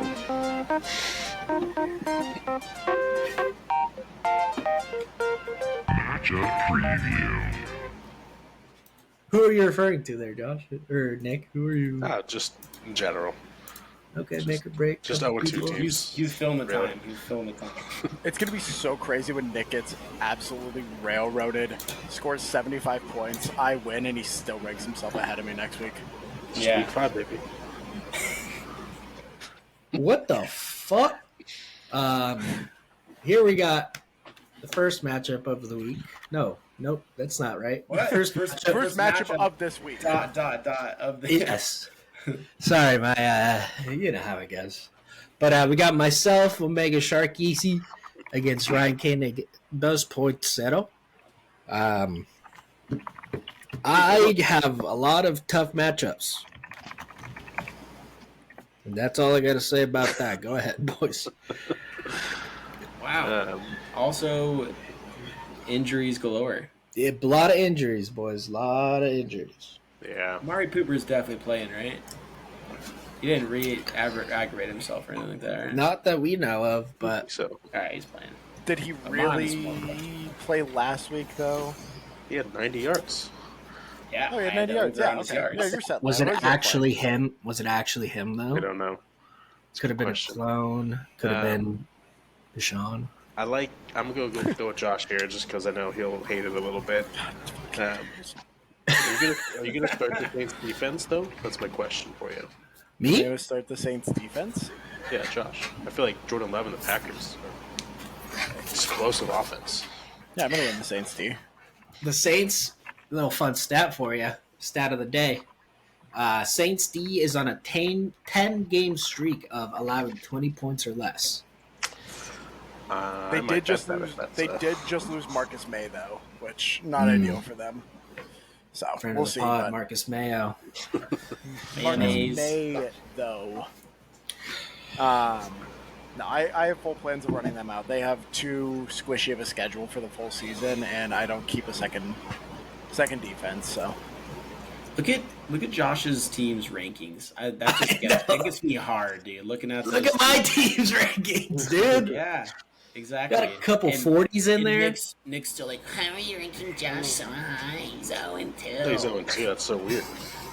Speaker 6: Matchup preview.
Speaker 1: Who are you referring to there, Josh? Or Nick? Who are you?
Speaker 3: Just in general.
Speaker 1: Okay, make or break.
Speaker 3: Just
Speaker 1: couple
Speaker 3: 0-2
Speaker 1: people.
Speaker 3: teams.
Speaker 4: You film the
Speaker 3: Really?
Speaker 4: time. You film the time.
Speaker 2: It's going to be so crazy when Nick gets absolutely railroaded, scores 75 points, I win, and he still ranks himself ahead of me next week.
Speaker 3: Just
Speaker 4: Yeah.
Speaker 3: week 5, baby.
Speaker 1: What the fuck? Here we got the first matchup of the week. Nope, that's not right.
Speaker 4: What?
Speaker 1: First
Speaker 2: First
Speaker 1: matchup.
Speaker 2: matchup of this week.
Speaker 4: Dot of the
Speaker 1: Yes. Sorry, my you know how it goes. But we got myself, Omega Shark Easy, against Ryan Kane Dos Points. I have a lot of tough matchups. And that's all I got to say about that. Go ahead, boys.
Speaker 4: Wow. Also, injuries galore.
Speaker 1: Yeah, a lot of injuries, boys. A lot of injuries.
Speaker 3: Yeah.
Speaker 4: Amari Cooper's definitely playing, right? He didn't aggravate himself or anything like that, right?
Speaker 1: Not that we know of, but
Speaker 3: So
Speaker 4: All right, he's playing.
Speaker 2: Did he
Speaker 4: Amon is
Speaker 2: really
Speaker 4: one.
Speaker 2: play last week, though?
Speaker 3: he had 90 yards.
Speaker 4: Yeah.
Speaker 2: Oh, he had
Speaker 4: I
Speaker 2: 90
Speaker 4: know,
Speaker 2: yards.
Speaker 4: they're
Speaker 2: Yeah,
Speaker 4: on his
Speaker 2: okay.
Speaker 4: yards.
Speaker 2: Yeah, you're set.
Speaker 1: was
Speaker 2: Larry.
Speaker 1: it
Speaker 2: Where's your
Speaker 1: actually him? Was it actually him, though?
Speaker 3: I don't know.
Speaker 1: Could have been
Speaker 3: Question.
Speaker 1: a clone. Could have been Deshaun.
Speaker 3: I'm going to go with Josh here just because I know he'll hate it a little bit. Are you gonna start the Saints defense, though? That's my question for you.
Speaker 2: plan?
Speaker 1: Me?
Speaker 2: You gonna start the Saints defense?
Speaker 3: Yeah, Josh. I feel like Jordan Love and the Packers explosive offense.
Speaker 2: Yeah, I'm gonna win the Saints D.
Speaker 1: The Saints, a little fun stat for you. Stat of the day. Saints D is on a 10-game streak of allowing 20 points or less.
Speaker 2: They did just lose Marcus May though, which not ideal for them. So
Speaker 1: Friend
Speaker 2: we'll
Speaker 1: of the
Speaker 2: see.
Speaker 1: pod, Marcus Mayo.
Speaker 2: Marcus May though. No, I have full plans of running them out. They have too squishy of a schedule for the full season, and I don't keep a second defense. So
Speaker 4: Look at Josh's team's rankings. That gets me hard, dude. Look at
Speaker 1: my team's rankings, dude.
Speaker 4: Yeah, exactly.
Speaker 1: Got a couple 40s in there.
Speaker 4: Nick's still like, how are you ranking Josh so high? He's 0-2.
Speaker 3: He's 0-2. That's so weird.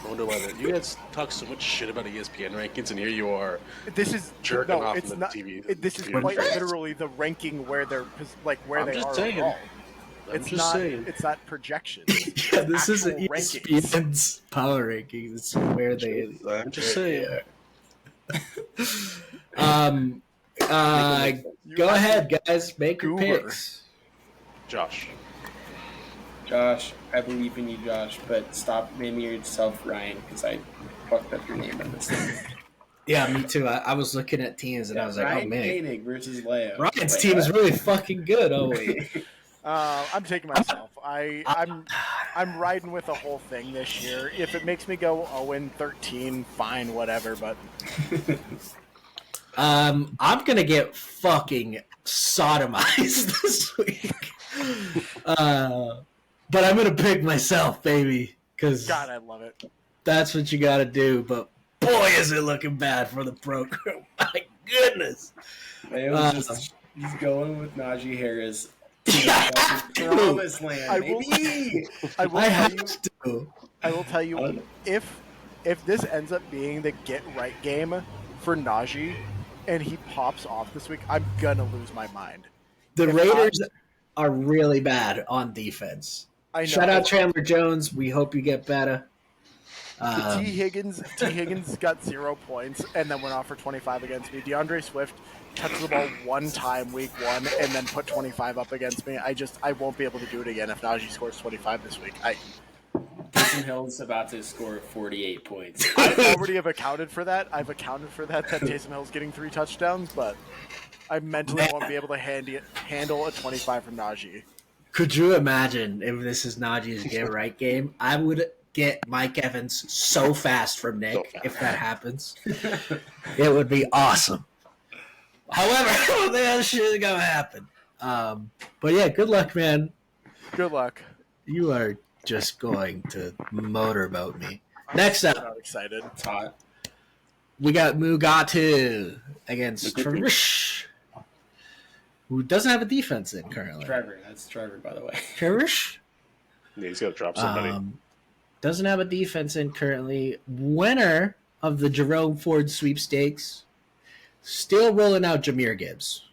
Speaker 3: I wonder why you guys talk so much shit about ESPN rankings, and here you are.
Speaker 2: This is
Speaker 3: jerking off
Speaker 2: it's
Speaker 3: on the
Speaker 2: not,
Speaker 3: TV.
Speaker 2: This is quite literally the ranking where they're where they are.
Speaker 3: Saying.
Speaker 2: Overall.
Speaker 3: I'm just saying.
Speaker 2: It's not projection.
Speaker 1: Yeah, this
Speaker 2: actual
Speaker 1: isn't ESPN's power rankings. It's where they.
Speaker 3: I'm just saying.
Speaker 1: Go ahead, guys. Make your
Speaker 2: Goober.
Speaker 1: picks.
Speaker 3: Josh,
Speaker 4: I believe in you, Josh, but stop naming yourself Ryan because I fucked up your name on this thing.
Speaker 1: Yeah, me too. I was looking at teams and I was like,
Speaker 4: Ryan
Speaker 1: oh man,
Speaker 4: Koenig versus Leo.
Speaker 1: Ryan's team is really fucking good. Oh wait.
Speaker 2: I'm taking myself. I'm riding with the whole thing this year. If it makes me go 0-13, fine, whatever. But
Speaker 1: I'm gonna get fucking sodomized this week. But I'm gonna pick myself, baby, because
Speaker 2: God, I love it.
Speaker 1: that's what you gotta do. But boy, is it looking bad for the program. My goodness.
Speaker 4: Leo's he's going with Najee Harris. Promised land,
Speaker 2: I
Speaker 4: baby.
Speaker 2: will tell you if this ends up being the get right game for Najee and he pops off this week, I'm gonna lose my mind.
Speaker 1: The Raiders are really bad on defense.
Speaker 2: I know.
Speaker 1: Shout out Chandler Jones. We hope you get better.
Speaker 2: T. Higgins got 0 points and then went off for 25 against me. DeAndre Swift touched the ball one time week 1 and then put 25 up against me. I won't be able to do it again if Najee scores 25 this week.
Speaker 4: Taysom Hill's about to score 48 points.
Speaker 2: I already have accounted for that. I've accounted for that Taysom Hill's getting 3 touchdowns, but I mentally won't be able to handle a 25 from Najee.
Speaker 1: Could you imagine if this is Najee's get right game? I would get Mike Evans so fast from Nick if that happens. It would be awesome. However, I don't think that shit is gonna happen. But yeah, good luck, man.
Speaker 2: Good luck.
Speaker 1: You are just going to motorboat me. Next up,
Speaker 2: Not excited.
Speaker 4: It's hot.
Speaker 1: we got Mugatu against Trish, who doesn't have a defense in currently.
Speaker 4: Trevor, that's Trevor, by the way.
Speaker 1: Trish
Speaker 3: yeah, he's got to drop somebody.
Speaker 1: doesn't have a defense in currently. Winner of the Jerome Ford sweepstakes. Still rolling out Jahmyr Gibbs.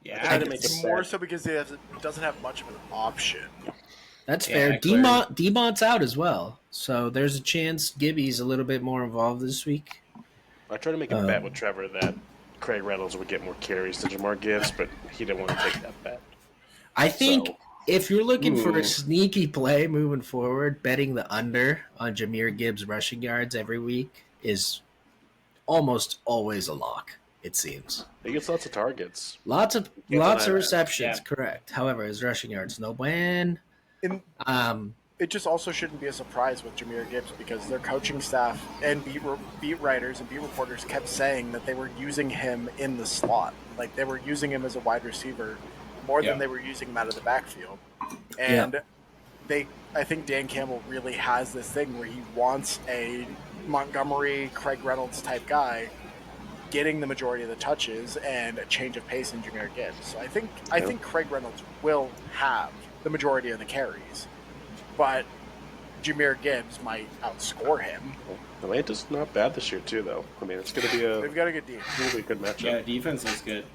Speaker 4: Yeah,
Speaker 2: It's more so because he doesn't have much of an option.
Speaker 1: That's
Speaker 4: Yeah,
Speaker 1: fair.
Speaker 4: clearly.
Speaker 1: Demont's out as well. So there's a chance Gibby's a little bit more involved this week.
Speaker 3: I tried to make a bet with Trevor that Craig Reynolds would get more carries than Jahmyr Gibbs, but he didn't want to take that bet.
Speaker 1: I think
Speaker 3: So-
Speaker 1: if you're looking for
Speaker 4: Ooh.
Speaker 1: a sneaky play moving forward, betting the under on Jahmyr Gibbs rushing yards every week is almost always a lock, it seems.
Speaker 3: He gets lots of targets.
Speaker 1: Lots of
Speaker 3: deny that.
Speaker 1: receptions,
Speaker 4: Yeah.
Speaker 1: correct. However, his rushing yards no buen.
Speaker 2: And it just also shouldn't be a surprise with Jahmyr Gibbs because their coaching staff and beat writers and beat reporters kept saying that they were using him in the slot. Like they were using him as a wide receiver more
Speaker 4: Yeah.
Speaker 2: than they were using him out of the backfield. And I think Dan Campbell really has this thing where he wants a Montgomery, Craig Reynolds type guy getting the majority of the touches and a change of pace in Jahmyr Gibbs. So I think Craig Reynolds will have the majority of the carries, but Jahmyr Gibbs might outscore him.
Speaker 3: Atlanta's not bad this year, too, though. I mean, it's going to be
Speaker 2: They've got a good team.
Speaker 3: really good matchup.
Speaker 4: Yeah, defense is good.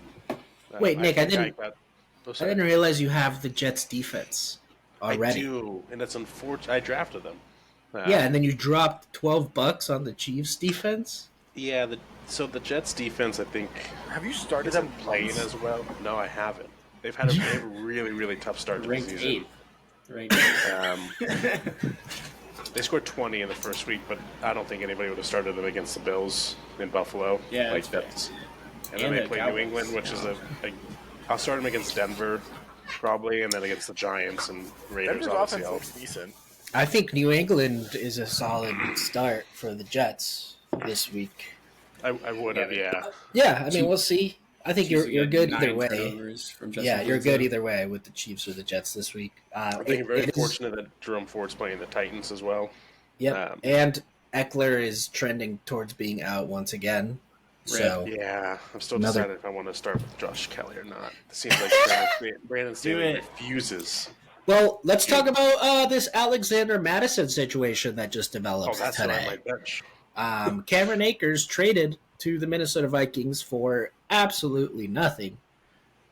Speaker 1: Wait, Nick, I
Speaker 3: think
Speaker 1: didn't-
Speaker 3: Oh,
Speaker 1: I
Speaker 3: sorry.
Speaker 1: didn't realize you have the Jets defense already.
Speaker 3: I do, and it's unfortunate. I drafted them.
Speaker 1: Yeah, and then you dropped $12 on the Chiefs defense.
Speaker 3: Yeah, so the Jets defense, I think,
Speaker 2: Have you started
Speaker 3: isn't
Speaker 2: them
Speaker 3: playing
Speaker 2: once?
Speaker 3: as well. No, I haven't. They have a really, really tough start to the
Speaker 4: Ranked
Speaker 3: season.
Speaker 4: 8th. Ranked 8th.
Speaker 3: They scored 20 in the first week, but I don't think anybody would have started them against the Bills in Buffalo.
Speaker 4: Yeah,
Speaker 3: like
Speaker 4: that's
Speaker 3: that's. And then
Speaker 4: And
Speaker 3: they
Speaker 4: the
Speaker 3: play New
Speaker 4: Cowboys.
Speaker 3: England, which is I'll start them against Denver, probably, and then against the Giants and Raiders.
Speaker 2: Denver's
Speaker 3: Obviously,
Speaker 2: offense looks decent.
Speaker 1: I think New England is a solid start for the Jets this week.
Speaker 3: I would have, yeah.
Speaker 1: Yeah, I mean, we'll see. I think
Speaker 4: Chiefs
Speaker 1: you're
Speaker 4: will
Speaker 1: good
Speaker 4: get
Speaker 1: either
Speaker 4: 9
Speaker 1: way.
Speaker 4: turnovers from Justin
Speaker 1: Yeah, you're
Speaker 4: Fields,
Speaker 1: good
Speaker 4: though.
Speaker 1: either way with the Chiefs or the Jets this week.
Speaker 3: I think very
Speaker 1: it is-
Speaker 3: fortunate that Jerome Ford's playing the Titans as well.
Speaker 1: Yep, and Eckler is trending towards being out once again. So
Speaker 3: Yeah, I'm still
Speaker 1: Another-
Speaker 3: deciding if I want to start with Josh Kelly or not. It seems like Brandon
Speaker 4: Do
Speaker 3: Staley
Speaker 4: it.
Speaker 3: refuses.
Speaker 1: well, let's talk about this Alexander Madison situation that just
Speaker 3: Oh,
Speaker 1: developed
Speaker 3: that's on
Speaker 1: today.
Speaker 3: my bench.
Speaker 1: Cameron Akers traded to the Minnesota Vikings for absolutely nothing.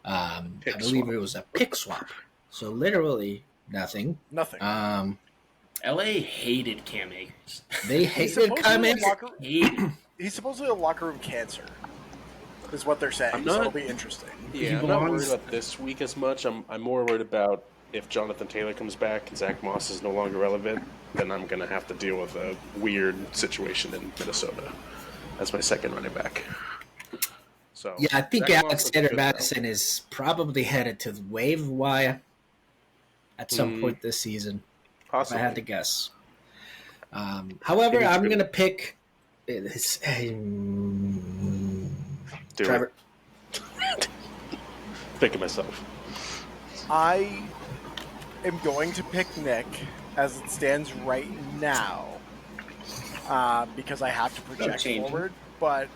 Speaker 1: I
Speaker 3: Pick
Speaker 1: believe
Speaker 3: swap.
Speaker 1: it was a pick swap. So literally nothing.
Speaker 2: Nothing.
Speaker 4: LA hated Cam Akers.
Speaker 1: They
Speaker 2: He's
Speaker 1: hated
Speaker 2: supposedly
Speaker 1: Cam
Speaker 2: a
Speaker 1: Akers.
Speaker 4: Hated.
Speaker 2: He's supposedly a locker room cancer, is what they're saying.
Speaker 3: I'm
Speaker 2: So
Speaker 3: not-
Speaker 2: it'll be interesting.
Speaker 3: Yeah,
Speaker 4: he
Speaker 3: I'm not worried
Speaker 4: belongs-
Speaker 3: about this week as much. I'm more worried about if Jonathan Taylor comes back and Zach Moss is no longer relevant, then I'm going to have to deal with a weird situation in Minnesota as my second running back. So
Speaker 1: Yeah, I think
Speaker 3: Zach Moss
Speaker 1: Alexander
Speaker 3: looks good, though.
Speaker 1: Madison is probably headed to the waiver wire at some point this season, if I
Speaker 3: Possibly.
Speaker 1: had to guess. However,
Speaker 3: He needs
Speaker 1: I'm
Speaker 3: to-
Speaker 1: going to pick
Speaker 3: Do
Speaker 1: Trevor.
Speaker 3: it. Picking myself.
Speaker 2: I am going to pick Nick as it stands right now because I have to project
Speaker 4: change it.
Speaker 2: forward. But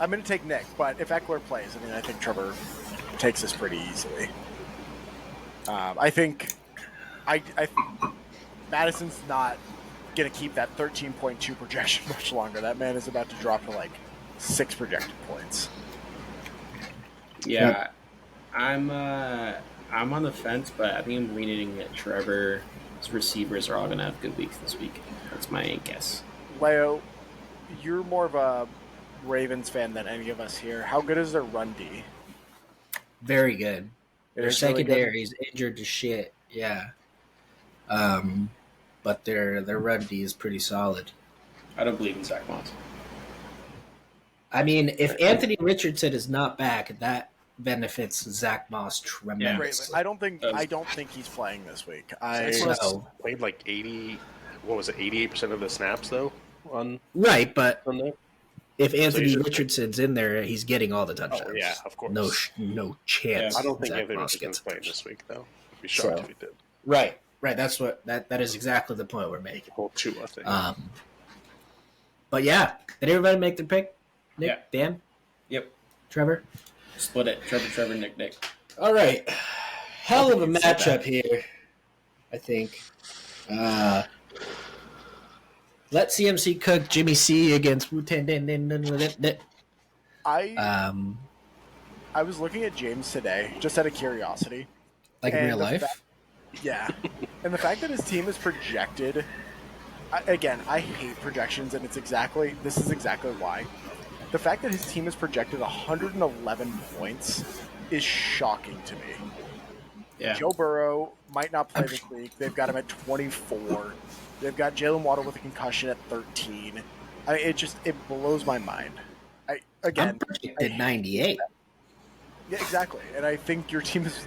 Speaker 2: I'm going to take Nick. But if Eckler plays, I mean, I think Trevor takes this pretty easily. I think Madison's not going to keep that 13.2 projection much longer. That man is about to drop to like 6 projected points.
Speaker 4: Yeah, I'm on the fence, but I think I'm leaning at Trevor's receivers are all gonna have good weeks this week. That's my guess.
Speaker 2: Leo, you're more of a Ravens fan than any of us here. How good is their run D?
Speaker 1: Very good.
Speaker 2: It
Speaker 1: Their
Speaker 2: is really good?
Speaker 1: secondary is injured to shit. Yeah. But their run D is pretty solid.
Speaker 4: I don't believe in Zach Moss.
Speaker 1: I mean, if Anthony Richardson is not back, that benefits Zach Moss
Speaker 2: Right,
Speaker 1: tremendously.
Speaker 2: I don't think he's playing this week.
Speaker 3: Zach Moss
Speaker 1: So-
Speaker 3: played like 88% of the snaps though on
Speaker 1: Right, but
Speaker 3: that.
Speaker 1: if Anthony
Speaker 3: should-
Speaker 1: Richardson's in there, he's getting all the touchdowns.
Speaker 3: Oh yeah, of course.
Speaker 1: No chance.
Speaker 4: Yeah,
Speaker 3: I don't think
Speaker 1: Zach
Speaker 3: Anthony
Speaker 1: Moss
Speaker 3: Richardson's
Speaker 1: gets
Speaker 3: playing
Speaker 1: touchdowns.
Speaker 3: this week though. I'd be shocked
Speaker 1: So-
Speaker 3: if he did.
Speaker 1: Right. That's what that is exactly the point we're making.
Speaker 3: Whole two, I think.
Speaker 1: But yeah, did everybody make their pick? Nick,
Speaker 4: Yeah.
Speaker 1: Dan,
Speaker 4: Yep.
Speaker 1: Trevor.
Speaker 4: Split it. Trevor, Nick.
Speaker 1: All right, hell of a
Speaker 4: You said
Speaker 1: matchup
Speaker 4: that.
Speaker 1: here. I think. Let CMC cook Jimmy C against Wu Tang.
Speaker 2: I was looking at James today, just out of curiosity.
Speaker 1: Like in
Speaker 2: And
Speaker 1: real
Speaker 2: the
Speaker 1: life.
Speaker 2: Yeah, and the fact that his team is projected. Again, I hate projections, and this is exactly why. The fact that his team is projected 111 points is shocking to me.
Speaker 4: Yeah.
Speaker 2: Joe Burrow might not play this week. They've got him at 24. They've got Jalen Waddle with a concussion at 13. It blows my mind.
Speaker 1: I'm projected 98.
Speaker 2: Yeah, exactly. And I think your team is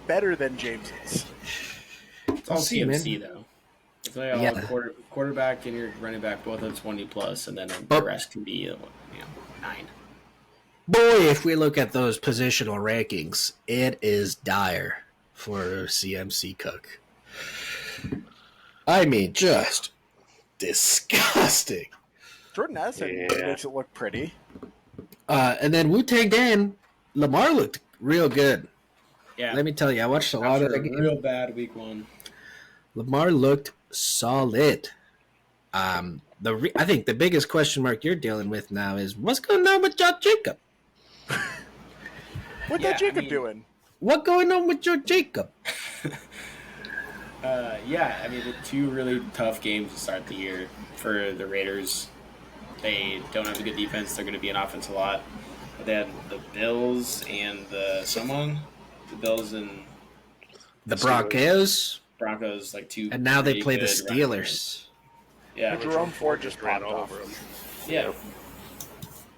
Speaker 2: better than James's.
Speaker 4: It's all
Speaker 1: I'll see,
Speaker 4: CMC though. It's like all
Speaker 1: Yeah.
Speaker 4: quarterback and your running back both have 20 plus, and then the
Speaker 1: But-
Speaker 4: rest can be 9.
Speaker 1: Boy, if we look at those positional rankings, it is dire for CMC Cook. I mean, just disgusting.
Speaker 2: Jordan Addison
Speaker 3: Yeah.
Speaker 2: makes it look pretty.
Speaker 1: And then Wu Tang Dan, Lamar looked real good.
Speaker 4: Yeah.
Speaker 1: Let me tell you, I watched a lot of
Speaker 4: After
Speaker 1: the
Speaker 4: a
Speaker 1: game.
Speaker 4: real bad week 1.
Speaker 1: Lamar looked solid. I think the biggest question mark you're dealing with now is what's going on with Josh Jacob?
Speaker 2: What's
Speaker 4: Yeah,
Speaker 2: that Jacob
Speaker 4: I mean-
Speaker 2: doing?
Speaker 1: What going on with Joe Jacob?
Speaker 4: Yeah, I mean, the 2 really tough games to start the year for the Raiders. they don't have a good defense. They're going to be an offense a lot. But they had the Bills and the Bills and
Speaker 1: The Broncos,
Speaker 4: like two.
Speaker 1: and now they
Speaker 4: pretty
Speaker 1: play the
Speaker 4: good running games.
Speaker 1: Steelers.
Speaker 4: Yeah,
Speaker 2: Jerome Ford just
Speaker 3: ran
Speaker 2: popped
Speaker 3: all
Speaker 2: off.
Speaker 3: over him.
Speaker 4: yeah,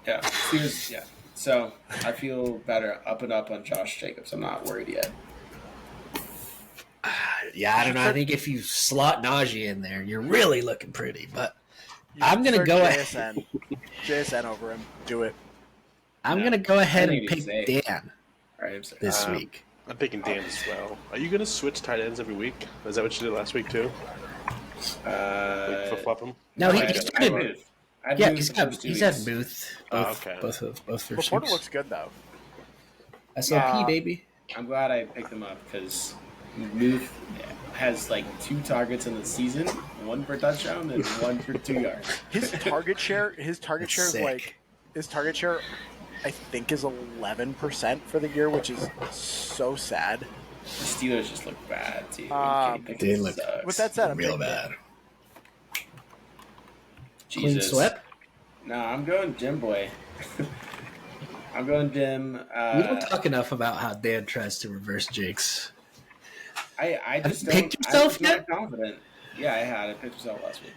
Speaker 4: yeah. Steelers, yeah. So I feel better up and up on Josh Jacobs. I'm not worried yet.
Speaker 1: Yeah, I don't know. I think if you slot Najee in there, you're really looking pretty. But
Speaker 2: You
Speaker 1: I'm
Speaker 2: should
Speaker 1: gonna go
Speaker 2: start JSN over him. Do it.
Speaker 1: I'm
Speaker 4: No,
Speaker 1: going to go ahead
Speaker 4: I
Speaker 1: and
Speaker 4: think
Speaker 1: pick
Speaker 4: he's
Speaker 1: Dan
Speaker 4: All right, I'm sorry.
Speaker 1: this week.
Speaker 3: I'm picking Dan as well. Are you going to switch tight ends every week? Is that what you did last week too? Like flip-flop them?
Speaker 1: No, he
Speaker 4: I
Speaker 1: started.
Speaker 4: moved. I
Speaker 1: Yeah,
Speaker 4: moved
Speaker 1: he's
Speaker 4: the
Speaker 1: got
Speaker 4: first 2
Speaker 1: he's had
Speaker 4: weeks.
Speaker 1: Booth.
Speaker 3: Oh,
Speaker 1: Both,
Speaker 3: okay.
Speaker 1: both first
Speaker 2: Laporta
Speaker 1: weeks.
Speaker 2: looks good though.
Speaker 1: SOP, baby.
Speaker 4: I'm glad I picked him up because Muth has like 2 targets in the season, 1 for touchdown and 1 for 2 yards.
Speaker 2: His target share
Speaker 1: That's
Speaker 2: is
Speaker 1: sick.
Speaker 2: like his target share I think is 11% for the year, which is so sad.
Speaker 4: The Steelers just look bad too.
Speaker 2: Um,
Speaker 4: Kenny Pickett
Speaker 1: they look-
Speaker 4: sucks.
Speaker 2: With that said, I'm
Speaker 1: Real
Speaker 2: taking
Speaker 1: bad. Clean
Speaker 4: Jesus.
Speaker 1: swept.
Speaker 4: No, I'm going Jim Boy. I'm going Jim.
Speaker 1: We don't talk enough about how Dan tries to reverse Jake's.
Speaker 4: I just
Speaker 1: Have you picked
Speaker 4: don't.
Speaker 1: yourself
Speaker 4: I'm not
Speaker 1: yet?
Speaker 4: confident. Yeah, I had. I picked myself last week.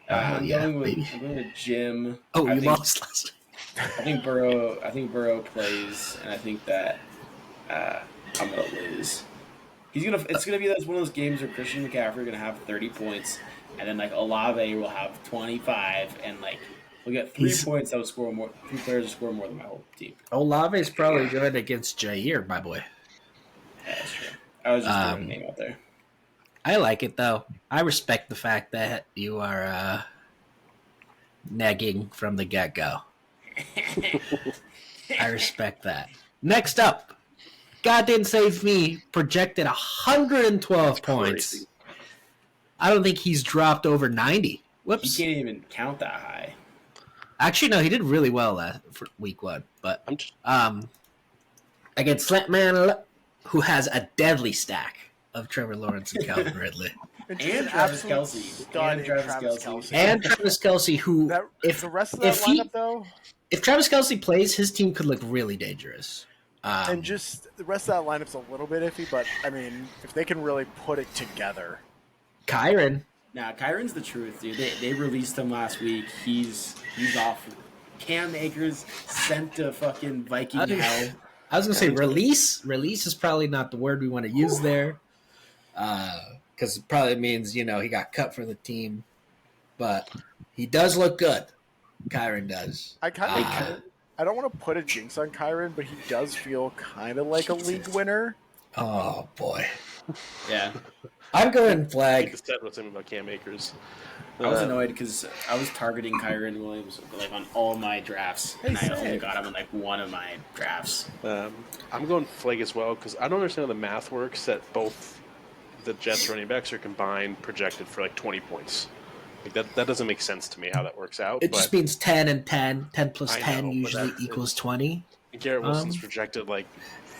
Speaker 1: Oh,
Speaker 4: I'm
Speaker 1: yeah,
Speaker 4: going with
Speaker 1: baby.
Speaker 4: Jim.
Speaker 1: Oh,
Speaker 4: I
Speaker 1: you
Speaker 4: think,
Speaker 1: lost last week.
Speaker 4: I think Burrow plays, and I think that I'm gonna lose. It's gonna be one of those games where Christian McCaffrey gonna have 30 points, and then like Olave will have 25, and like we'll get 3 points that will score more. 3 players will score more than my whole team.
Speaker 1: Olave's probably good against Jair, my boy.
Speaker 4: Yeah, that's true. I was just throwing a name out there.
Speaker 1: I like it though. I respect the fact that you are negging from the get-go. I respect that. Next up, God didn't save me. Projected 112 points.
Speaker 3: Crazy.
Speaker 1: I don't think he's dropped over 90.
Speaker 4: He
Speaker 1: Whoops.
Speaker 4: can't even count that high.
Speaker 1: Actually, no, he did really well for week 1. But
Speaker 3: I'm just
Speaker 1: against Slantman, who has a deadly stack of Trevor Lawrence and Calvin Ridley.
Speaker 2: And
Speaker 4: And Travis Kelce.
Speaker 1: And Travis Kelce, who, if
Speaker 2: the rest of that
Speaker 1: if he-
Speaker 2: lineup though,
Speaker 1: if Travis Kelce plays, his team could look really dangerous.
Speaker 2: and just the rest of that lineup's a little bit iffy, but I mean, if they can really put it together,
Speaker 1: Kyron.
Speaker 4: Nah, Kyron's the truth, dude. They released him last week. He's off. Cam Akers sent to fucking Viking hell.
Speaker 1: I was gonna say release. Release is probably not the word we want to use there, because it probably means he got cut from the team. But he does look good. Kyron does.
Speaker 2: I don't want to put a jinx on Kyron, but he does feel kind of like a league winner.
Speaker 1: Oh boy,
Speaker 4: Yeah.
Speaker 1: I'm going
Speaker 3: I
Speaker 1: flag.
Speaker 3: said what's him about Cam Akers.
Speaker 4: I was annoyed because I was targeting Kyron Williams like on all my drafts, and I only got him in like one of my drafts.
Speaker 3: I'm going Flag as well because I don't understand how the math works that both the Jets running backs are combined projected for like 20 points. Like that doesn't make sense to me how that works out.
Speaker 1: It just means 10 and 10. 10 plus
Speaker 3: I
Speaker 1: 10
Speaker 3: know, but
Speaker 1: usually
Speaker 3: that-
Speaker 1: equals 20.
Speaker 3: Garrett Wilson's projected like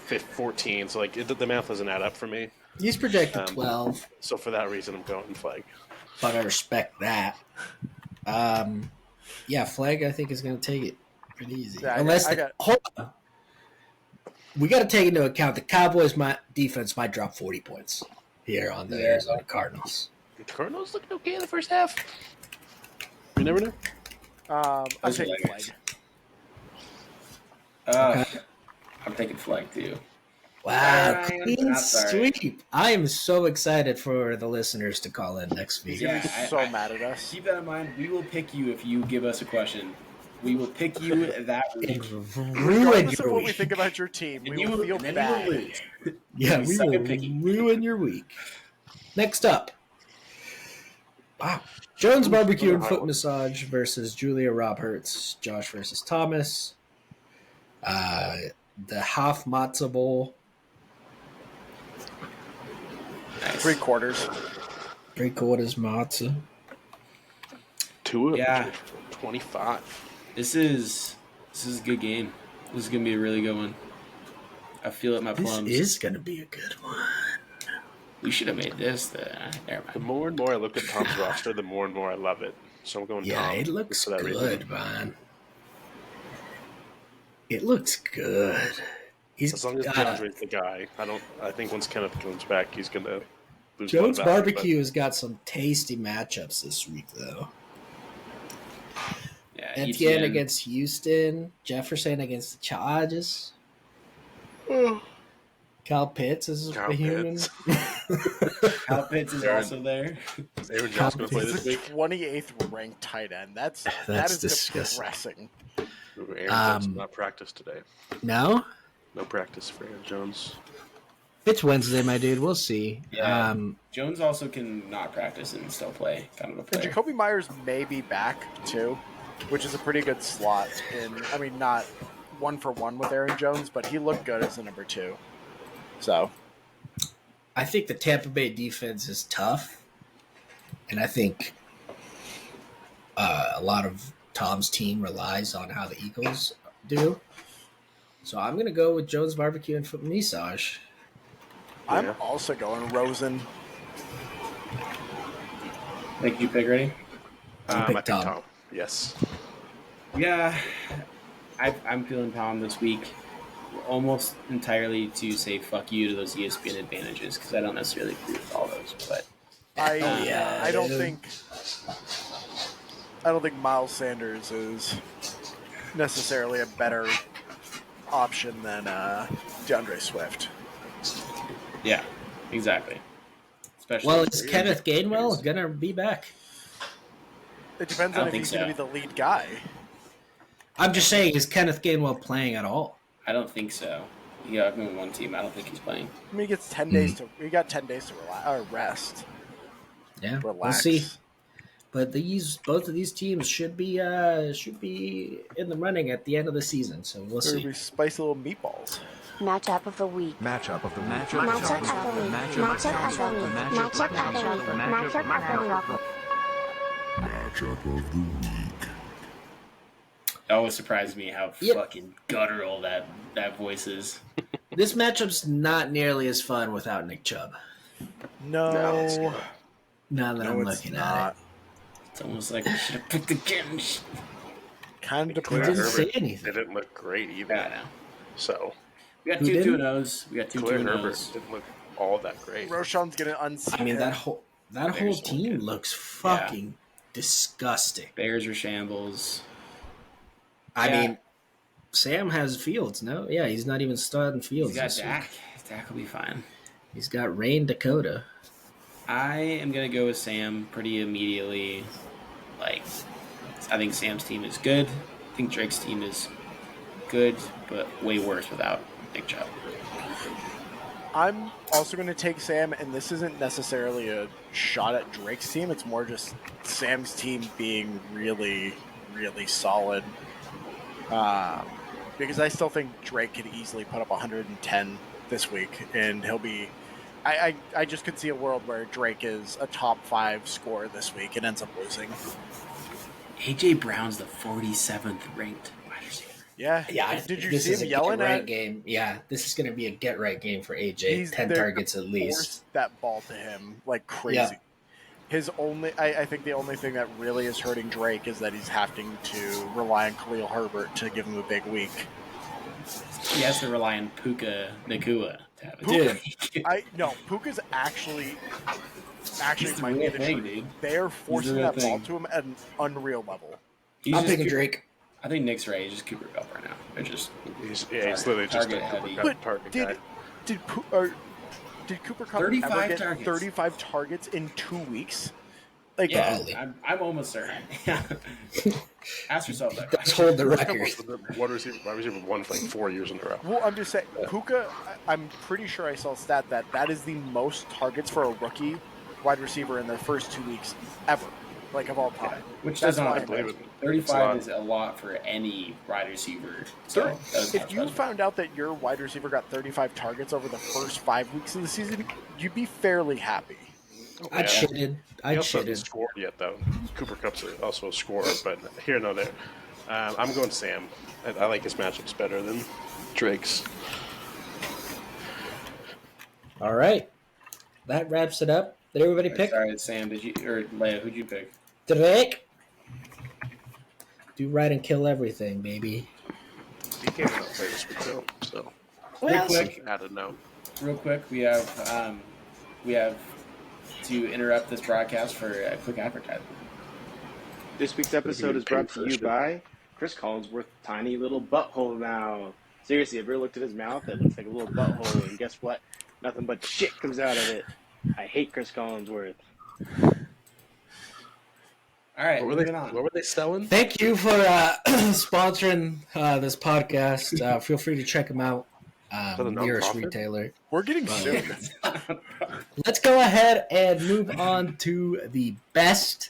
Speaker 3: 14, so like the math doesn't add up for me.
Speaker 1: He's projected 12,
Speaker 3: So for that reason, I'm going Flag.
Speaker 1: but I respect that. Yeah, Flag I think is going to take it pretty easy.
Speaker 2: Yeah,
Speaker 1: Hold on. We got to take into account the Cowboys' defense might drop 40 points here on the Arizona Cardinals.
Speaker 3: The Cardinals looking okay in the first half. You never know.
Speaker 2: I'm
Speaker 4: Those
Speaker 2: taking
Speaker 4: are
Speaker 2: Flag.
Speaker 1: Okay.
Speaker 4: I'm taking Flag too.
Speaker 1: Wow,
Speaker 4: Ryan,
Speaker 1: clean
Speaker 4: that's all right.
Speaker 1: sweep. I am so excited for the listeners to call in next week.
Speaker 2: He's gonna be
Speaker 4: Yeah,
Speaker 2: so mad at us.
Speaker 4: Keep that in mind. We will pick you if you give us a question. We will pick you that week.
Speaker 1: Ruin
Speaker 2: Regardless of
Speaker 1: your
Speaker 2: what we
Speaker 1: week.
Speaker 2: think about your team,
Speaker 4: And
Speaker 2: we
Speaker 4: you
Speaker 2: will feel
Speaker 4: and then
Speaker 2: bad.
Speaker 4: you will lose.
Speaker 1: Yeah,
Speaker 4: We
Speaker 1: we
Speaker 4: suck
Speaker 1: will
Speaker 4: at picking.
Speaker 1: ruin your week. Next up. Wow. Jones Barbecue and Foot Massage versus Julia Roberts. Josh versus Thomas. The Half Matzah Bowl.
Speaker 4: Nice.
Speaker 2: 3/4.
Speaker 1: 3/4 matzah.
Speaker 3: Two of
Speaker 4: Yeah.
Speaker 3: 25.
Speaker 4: This is a good game. This is gonna be a really good one. I feel it in my
Speaker 1: This
Speaker 4: plums.
Speaker 1: is going to be a good one.
Speaker 4: We should have made this. Never
Speaker 3: The
Speaker 4: mind.
Speaker 3: more and more I look at Tom's roster, the more and more I love it. So I'm going
Speaker 1: Yeah,
Speaker 3: Tom.
Speaker 1: it looks
Speaker 3: for that
Speaker 1: good,
Speaker 3: reason.
Speaker 1: man. It looks good. He's
Speaker 3: As long as DeAndre's the guy, I think once Kenneth comes back, he's gonna lose a lot of
Speaker 1: Jones
Speaker 3: value,
Speaker 1: Barbecue has got some tasty matchups this week, though.
Speaker 4: Yeah,
Speaker 1: Etienne
Speaker 4: ETN.
Speaker 1: against Houston, Jefferson against the Chargers. Kyle Pitts is
Speaker 3: Kyle
Speaker 1: a human.
Speaker 3: Pitts.
Speaker 4: Kyle Pitts is
Speaker 3: Aaron-
Speaker 4: also there.
Speaker 3: Is Aaron Jones going to play
Speaker 2: He's
Speaker 3: this
Speaker 2: the
Speaker 3: week?
Speaker 2: 28th ranked tight end. that
Speaker 1: That's
Speaker 2: is
Speaker 1: disgusting.
Speaker 2: depressing.
Speaker 3: Ooh, Aaron Jones did not practice today.
Speaker 1: No?
Speaker 3: No practice for Aaron Jones.
Speaker 1: It's Wednesday, my dude. We'll see.
Speaker 4: Yeah. Jones also can not practice and still play. Kind of a
Speaker 2: And
Speaker 4: player.
Speaker 2: Jacoby Myers may be back too, which is a pretty good slot. Not 1-for-1 with Aaron Jones, but he looked good as the number 2. So
Speaker 1: I think the Tampa Bay defense is tough, and I think a lot of Tom's team relies on how the Eagles do. So I'm going to go with Jones Barbecue and Foot Massage.
Speaker 2: I'm
Speaker 3: Yeah.
Speaker 2: also going Rosen.
Speaker 4: Think you pick ready?
Speaker 3: I
Speaker 1: pick
Speaker 3: think
Speaker 1: Tom.
Speaker 3: Tom. Yes.
Speaker 4: Yeah, I'm feeling Tom this week, almost entirely to say fuck you to those ESPN advantages because I don't necessarily agree with all those. But
Speaker 2: I don't
Speaker 1: dude.
Speaker 2: think Miles Sanders is necessarily a better option than DeAndre Swift.
Speaker 4: yeah, exactly. Especially
Speaker 1: Well, is Kenneth Gainwell going to be back?
Speaker 2: It depends
Speaker 4: I
Speaker 2: on
Speaker 4: don't
Speaker 2: if
Speaker 4: think
Speaker 2: he's going to
Speaker 4: so.
Speaker 2: be the lead guy.
Speaker 1: I'm just saying, is Kenneth Gainwell playing at all?
Speaker 4: I don't think so. Yeah, I've been one team. I don't think he's playing.
Speaker 2: I mean, he gets 10 days to. He got 10 days to rest.
Speaker 1: Yeah,
Speaker 2: Relax.
Speaker 1: we'll see. But both of these teams should be in the running at the end of the season. So we'll
Speaker 2: There will
Speaker 1: see.
Speaker 2: be spicy little meatballs.
Speaker 7: Matchup of the week.
Speaker 8: Matchup of the week.
Speaker 7: Matchup of the week. Matchup of the week. Matchup of the week. Matchup of the week.
Speaker 6: Matchup of the week.
Speaker 4: It always surprises me how
Speaker 1: Yep.
Speaker 4: fucking guttural that voice is.
Speaker 1: This matchup's not nearly as fun without Nick Chubb.
Speaker 2: No,
Speaker 1: Now that I'm
Speaker 2: it's
Speaker 1: looking
Speaker 2: not.
Speaker 1: at
Speaker 4: It's almost like we should have picked again.
Speaker 2: Kind of
Speaker 3: Khalil
Speaker 1: didn't
Speaker 2: depressing.
Speaker 1: say
Speaker 3: Herbert
Speaker 1: anything.
Speaker 3: didn't look great either.
Speaker 4: Yeah, I know.
Speaker 3: So
Speaker 4: We got
Speaker 1: Who
Speaker 4: two
Speaker 1: didn't?
Speaker 4: 2-0s. We got two
Speaker 3: Khalil
Speaker 4: 2-0s.
Speaker 3: Herbert didn't look all that great.
Speaker 2: Roshan's going to unseat
Speaker 1: I mean,
Speaker 2: him.
Speaker 1: that whole
Speaker 4: Bears
Speaker 1: team
Speaker 4: look good.
Speaker 1: looks fucking disgusting.
Speaker 4: Bears are shambles.
Speaker 1: I
Speaker 4: Yeah.
Speaker 1: mean, Sam has Fields, no? Yeah, he's not even starting Fields
Speaker 4: He's got
Speaker 1: this week.
Speaker 4: Dak. Dak will be fine.
Speaker 1: He's got Rain Dakota.
Speaker 4: I am gonna go with Sam pretty immediately. Like, I think Sam's team is good. I think Drake's team is good, but way worse without Nick Chubb.
Speaker 2: I'm also going to take Sam, and this isn't necessarily a shot at Drake's team. It's more just Sam's team being really, really solid. Because I still think Drake could easily put up 110 this week, and he'll be. I just could see a world where Drake is a top 5 scorer this week and ends up losing.
Speaker 4: AJ Brown's the 47th ranked wide receiver.
Speaker 2: Yeah. Did you see him yelling
Speaker 1: right
Speaker 2: at?
Speaker 1: game? Yeah, this is going to be a get right game for AJ. 10
Speaker 2: they're
Speaker 1: targets at least.
Speaker 2: force that ball to him like crazy.
Speaker 1: Yeah.
Speaker 2: His only, I think the only thing that really is hurting Drake is that he's having to rely on Khalil Herbert to give him a big week.
Speaker 4: He has to rely on Puka Nakua to have a
Speaker 1: Dude.
Speaker 4: good
Speaker 2: Puka's actually
Speaker 4: He's
Speaker 2: might
Speaker 4: the
Speaker 2: be
Speaker 4: real
Speaker 2: the
Speaker 4: thing,
Speaker 2: truth.
Speaker 4: dude.
Speaker 2: They are forcing
Speaker 4: real
Speaker 2: that ball
Speaker 4: thing.
Speaker 2: to him at an unreal level.
Speaker 4: He's
Speaker 1: I'm
Speaker 4: just
Speaker 1: picking Drake.
Speaker 4: I think Nick's right. He's just Cooper Cup right now. They're just
Speaker 3: He's literally just a
Speaker 4: Target heavy.
Speaker 3: target
Speaker 2: Did
Speaker 3: guy.
Speaker 2: did Cooper Cup
Speaker 4: 35
Speaker 2: ever get
Speaker 4: targets.
Speaker 2: 35 targets in 2 weeks? Like,
Speaker 4: yeah.
Speaker 1: Golly.
Speaker 4: I'm almost certain. Ask yourself that
Speaker 1: Let's
Speaker 4: question.
Speaker 1: hold the
Speaker 3: Cooper Kupp
Speaker 1: record.
Speaker 3: was the wide receiver one for like 4 years in a row.
Speaker 2: well, I'm just saying, Puka. I'm pretty sure I saw a stat that is the most targets for a rookie wide receiver in their first 2 weeks ever, like of all time.
Speaker 4: Which
Speaker 2: That's
Speaker 4: does
Speaker 2: why
Speaker 4: not
Speaker 2: I
Speaker 3: believe it.
Speaker 4: 35
Speaker 3: It's
Speaker 4: is a lot for any wide receiver. So that was
Speaker 2: If
Speaker 4: not
Speaker 2: you
Speaker 4: special.
Speaker 2: found out that your wide receiver got 35 targets over the first 5 weeks of the season, you'd be fairly happy.
Speaker 1: I shitted.
Speaker 3: He
Speaker 1: I
Speaker 3: also hasn't
Speaker 1: shitted.
Speaker 3: scored yet, though. Cooper Cup's also a scorer, but here, no, there. I'm going Sam. I like his matchups better than Drake's.
Speaker 1: All right. That wraps it up. Did everybody pick?
Speaker 4: Sorry, Sam. Did you or Leia? Who'd you pick?
Speaker 1: Drake. Do right and kill everything, baby.
Speaker 3: DK will not play this week though, so
Speaker 4: Real quick,
Speaker 3: I don't know.
Speaker 4: real quick, we have to interrupt this broadcast for a quick advertisement.
Speaker 8: This week's episode is brought to you by Chris Collinsworth's tiny little butthole mouth. Seriously, have you ever looked at his mouth? It looks like a little butthole, and guess what? Nothing but shit comes out of it. I hate Chris Collinsworth.
Speaker 4: All right,
Speaker 3: What were they selling?
Speaker 1: Thank you for sponsoring this podcast. Feel free to check them out.
Speaker 3: For the
Speaker 1: Nearest
Speaker 3: nonprofit?
Speaker 1: retailer.
Speaker 2: We're getting sued.
Speaker 1: Let's go ahead and move on to the best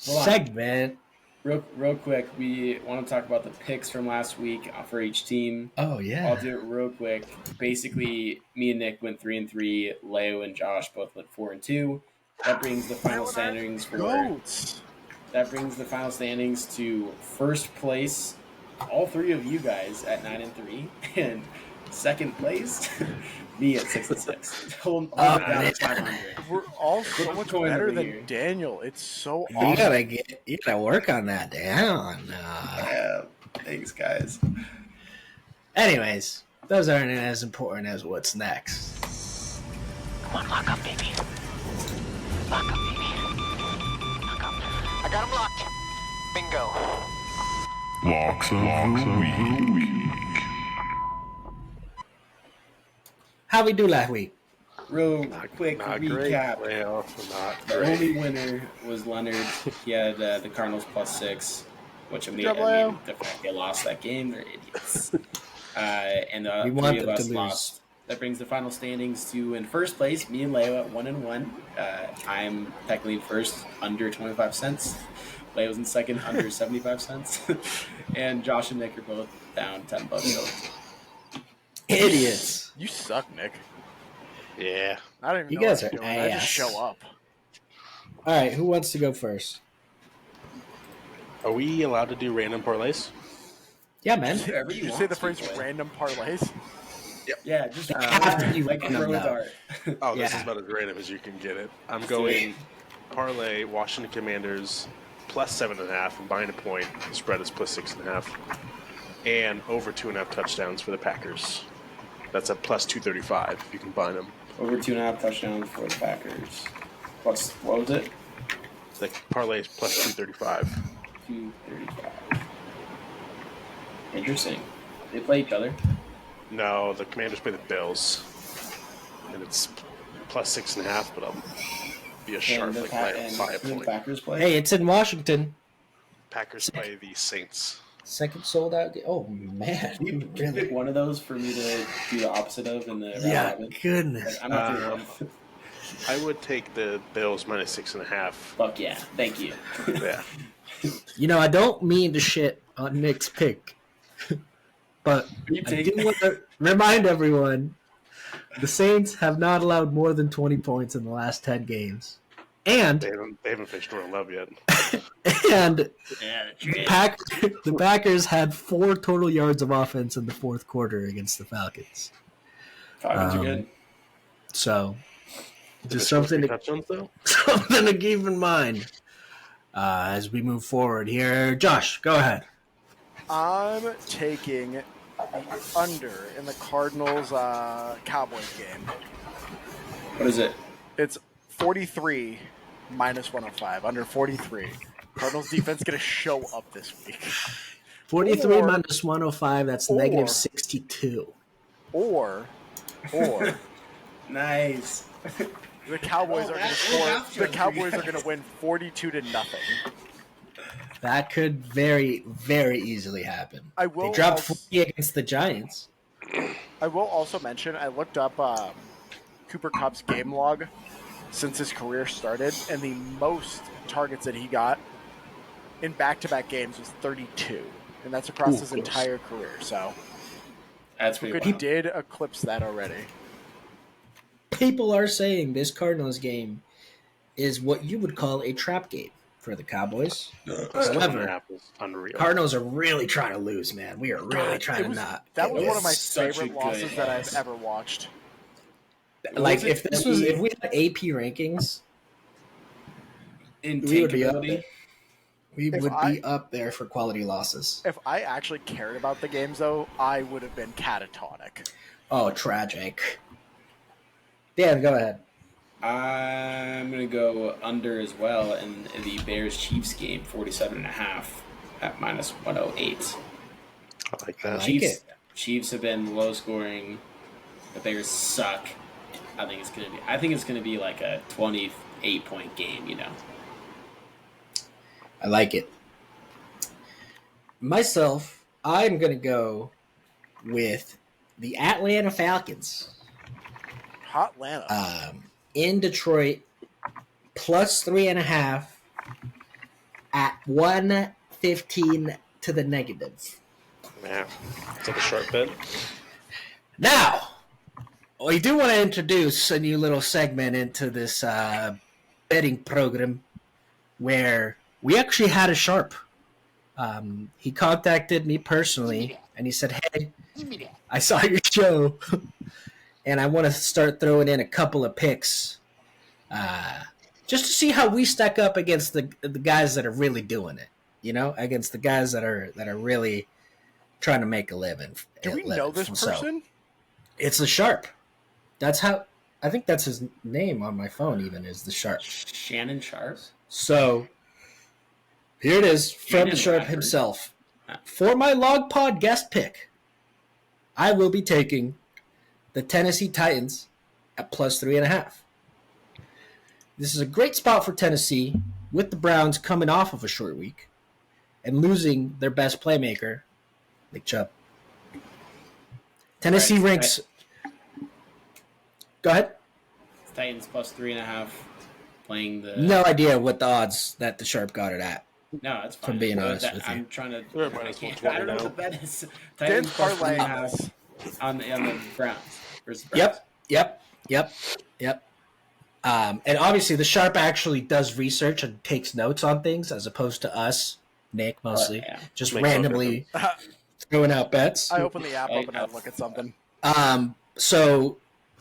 Speaker 4: Hold on.
Speaker 1: segment.
Speaker 4: Real quick, we want to talk about the picks from last week for each team.
Speaker 1: Oh
Speaker 4: I'll
Speaker 1: yeah.
Speaker 4: do it real quick. Basically, me and Nick went 3-3. Leo and Josh both went 4-2. That brings the final standings for.
Speaker 2: Goats.
Speaker 4: That brings the final standings to first place. All three of you guys at 9-3, and second place, me at 6-6. Hold down
Speaker 1: man.
Speaker 4: 500.
Speaker 2: We're all so
Speaker 4: Flip a
Speaker 2: much
Speaker 4: coin
Speaker 2: better
Speaker 4: over
Speaker 2: than
Speaker 4: here.
Speaker 2: Daniel. It's so
Speaker 1: You
Speaker 2: awesome.
Speaker 1: gotta work on that down.
Speaker 4: Yeah, thanks, guys.
Speaker 1: Anyways, those aren't as important as what's next.
Speaker 9: Come on, lock up, baby. Lock up, baby. Lock up. I got him locked. Bingo.
Speaker 6: Locks of the week.
Speaker 1: How we do last week?
Speaker 4: Real quick
Speaker 3: Not
Speaker 4: recap.
Speaker 3: great. Well, not
Speaker 4: The
Speaker 3: great.
Speaker 4: only winner was Leonard. He had the Cardinals +6, which I mean,
Speaker 2: Good job, Leo.
Speaker 4: the fact they lost that game, they're idiots. And the
Speaker 1: We want
Speaker 4: three of
Speaker 1: them to
Speaker 4: us
Speaker 1: lose.
Speaker 4: lost. That brings the final standings to in first place, me and Leo at 1-1. I'm technically first under 25 cents. Leo's in second under 75 cents. And Josh and Nick are both down 10 bucks. So
Speaker 1: Idiots.
Speaker 2: You suck, Nick.
Speaker 3: Yeah.
Speaker 2: I don't even
Speaker 1: You
Speaker 2: know
Speaker 1: guys
Speaker 2: what
Speaker 1: are
Speaker 2: you're doing. I just
Speaker 1: ass.
Speaker 2: show up.
Speaker 1: All right, who wants to go first?
Speaker 3: Are we allowed to do random parlays?
Speaker 1: Yeah, man.
Speaker 4: whatever
Speaker 2: Did
Speaker 4: you
Speaker 2: you
Speaker 4: want,
Speaker 2: say the phrase
Speaker 4: Speedway.
Speaker 2: random parlays?
Speaker 4: Yeah, just
Speaker 1: have to be
Speaker 4: like
Speaker 1: random,
Speaker 4: throw a
Speaker 1: though.
Speaker 4: dart.
Speaker 3: Oh, this
Speaker 1: Yeah.
Speaker 3: is about as random as you can get it. I'm
Speaker 4: do
Speaker 3: going parlay Washington Commanders +7.5. I'm buying a point. The spread is +6.5. And over 2.5 touchdowns for the Packers. That's at +235. You can buy them.
Speaker 4: Over 2.5 touchdowns for the Packers. Plus, what was it?
Speaker 3: The parlay is +235.
Speaker 4: 235. Interesting. They play each other.
Speaker 3: No, the Commanders play the Bills, and it's +6.5. But I'll be a sharp
Speaker 4: And the,
Speaker 3: like
Speaker 4: and
Speaker 3: by a
Speaker 4: who the
Speaker 3: point.
Speaker 4: Packers play.
Speaker 1: Hey, it's in Washington.
Speaker 3: Packers play the Saints.
Speaker 1: Second sold out. Oh man,
Speaker 4: Can you pick
Speaker 1: really?
Speaker 4: one of those for me to do the opposite of in the round
Speaker 1: Yeah,
Speaker 4: robin?
Speaker 1: goodness.
Speaker 4: I'm not doing one.
Speaker 3: I would take the Bills -6.5.
Speaker 4: Fuck yeah. Thank you.
Speaker 3: Yeah.
Speaker 1: You know, I don't mean to shit on Nick's pick, but
Speaker 4: You
Speaker 1: I
Speaker 4: take
Speaker 1: do want to remind everyone the Saints have not allowed more than 20 points in the last 10 games. And
Speaker 3: They haven't finished Jordan Love yet.
Speaker 1: and
Speaker 4: Yeah,
Speaker 1: the Packers had 4 total yards of offense in the fourth quarter against the Falcons.
Speaker 4: Falcons are good.
Speaker 1: So
Speaker 3: Did
Speaker 1: just
Speaker 3: they score
Speaker 1: something
Speaker 3: 3
Speaker 1: to,
Speaker 3: touchdowns though.
Speaker 1: something to keep in mind as we move forward here. Josh, go ahead.
Speaker 2: I'm taking the under in the Cardinals Cowboys game.
Speaker 4: What is it?
Speaker 2: It's 43 minus 105. Under 43. Cardinals defense going to show up this week.
Speaker 1: 43
Speaker 2: Or-
Speaker 1: minus 105, that's
Speaker 2: or-
Speaker 1: negative 62.
Speaker 2: Or
Speaker 4: Nice.
Speaker 2: the Cowboys
Speaker 4: Oh,
Speaker 2: are going to
Speaker 4: that's
Speaker 2: score.
Speaker 4: half
Speaker 2: The
Speaker 4: chance
Speaker 2: Cowboys
Speaker 4: for
Speaker 2: are
Speaker 4: you
Speaker 2: going to win 42-0.
Speaker 1: That could very, very easily happen.
Speaker 2: I
Speaker 1: They
Speaker 2: will
Speaker 1: dropped
Speaker 2: also-
Speaker 1: 40 against the Giants.
Speaker 2: I will also mention I looked up Cooper Kupp's game log since his career started, and the most targets that he got in back-to-back games was 32, and that's across
Speaker 3: Ooh,
Speaker 2: his
Speaker 3: close.
Speaker 2: entire career. So
Speaker 4: That's pretty
Speaker 2: good, he
Speaker 4: wild.
Speaker 2: did eclipse that already.
Speaker 1: People are saying this Cardinals game is what you would call a trap game for the Cowboys. However,
Speaker 3: is unreal.
Speaker 1: Cardinals are really trying to lose, man. We are really
Speaker 2: God,
Speaker 1: trying
Speaker 2: it
Speaker 1: to
Speaker 2: was-
Speaker 1: not.
Speaker 2: That was
Speaker 1: get
Speaker 2: one of my
Speaker 4: such a
Speaker 2: favorite
Speaker 4: good
Speaker 2: losses that I've
Speaker 4: loss.
Speaker 2: ever watched.
Speaker 1: like
Speaker 2: Was it-
Speaker 1: if we had AP rankings,
Speaker 4: In
Speaker 1: we would be up
Speaker 4: tankability,
Speaker 1: there. We
Speaker 2: If
Speaker 1: would
Speaker 2: I-
Speaker 1: be up there for quality losses.
Speaker 2: If I actually cared about the games, though, I would have been catatonic.
Speaker 1: Oh, tragic. Dan, go ahead.
Speaker 4: I'm gonna go under as well in the Bears Chiefs game, 47.5 at minus 108.
Speaker 3: I like
Speaker 1: I
Speaker 3: that.
Speaker 1: like
Speaker 4: Chiefs,
Speaker 1: it.
Speaker 4: Chiefs have been low scoring. The Bears suck. I think it's gonna be like a 28-point game. You know.
Speaker 1: I like it. Myself, I'm going to go with the Atlanta Falcons
Speaker 2: Hotlanta.
Speaker 1: in Detroit, plus 3.5 at 115 to the negative.
Speaker 3: Yeah. It's like a sharp bet.
Speaker 1: Now, we do want to introduce a new little segment into this betting program where we actually had a sharp. He contacted me personally, and he said, "Hey, I saw your show, and I want to start throwing in a couple of picks, just to see how we stack up against the guys that are really doing it. You know, against the guys that are really trying to make a living."
Speaker 2: Do we know this person?
Speaker 1: It's the Sharp. That's how. I think that's his name on my phone. Even is the Sharp.
Speaker 4: Shannon Sharp.
Speaker 1: So here it is from
Speaker 4: Shannon
Speaker 1: the Sharp
Speaker 4: Radford.
Speaker 1: himself. For my Log Pod guest pick, I will be taking the Tennessee Titans at plus 3.5. This is a great spot for Tennessee with the Browns coming off of a short week and losing their best playmaker, Nick Chubb. Tennessee
Speaker 4: Right.
Speaker 1: ranks. Go ahead.
Speaker 4: Titans plus 3.5, playing the.
Speaker 1: No idea what the odds that the Sharp got it at.
Speaker 4: No, it's fine.
Speaker 1: From being
Speaker 4: But
Speaker 1: honest with you.
Speaker 4: I'm trying to.
Speaker 3: They're at
Speaker 4: I
Speaker 3: minus
Speaker 4: can't.
Speaker 3: 120
Speaker 4: I don't know
Speaker 3: now.
Speaker 4: what the bet is.
Speaker 2: Dan's
Speaker 4: Titans plus
Speaker 2: parlaying
Speaker 4: 3.5
Speaker 2: this.
Speaker 4: on the Browns versus the Browns.
Speaker 1: Yep. And obviously, the Sharp actually does research and takes notes on things, as opposed to us, Nick, mostly,
Speaker 4: yeah.
Speaker 1: just
Speaker 3: Makes no
Speaker 1: randomly throwing out bets.
Speaker 2: I open the app up and I look at something.
Speaker 1: So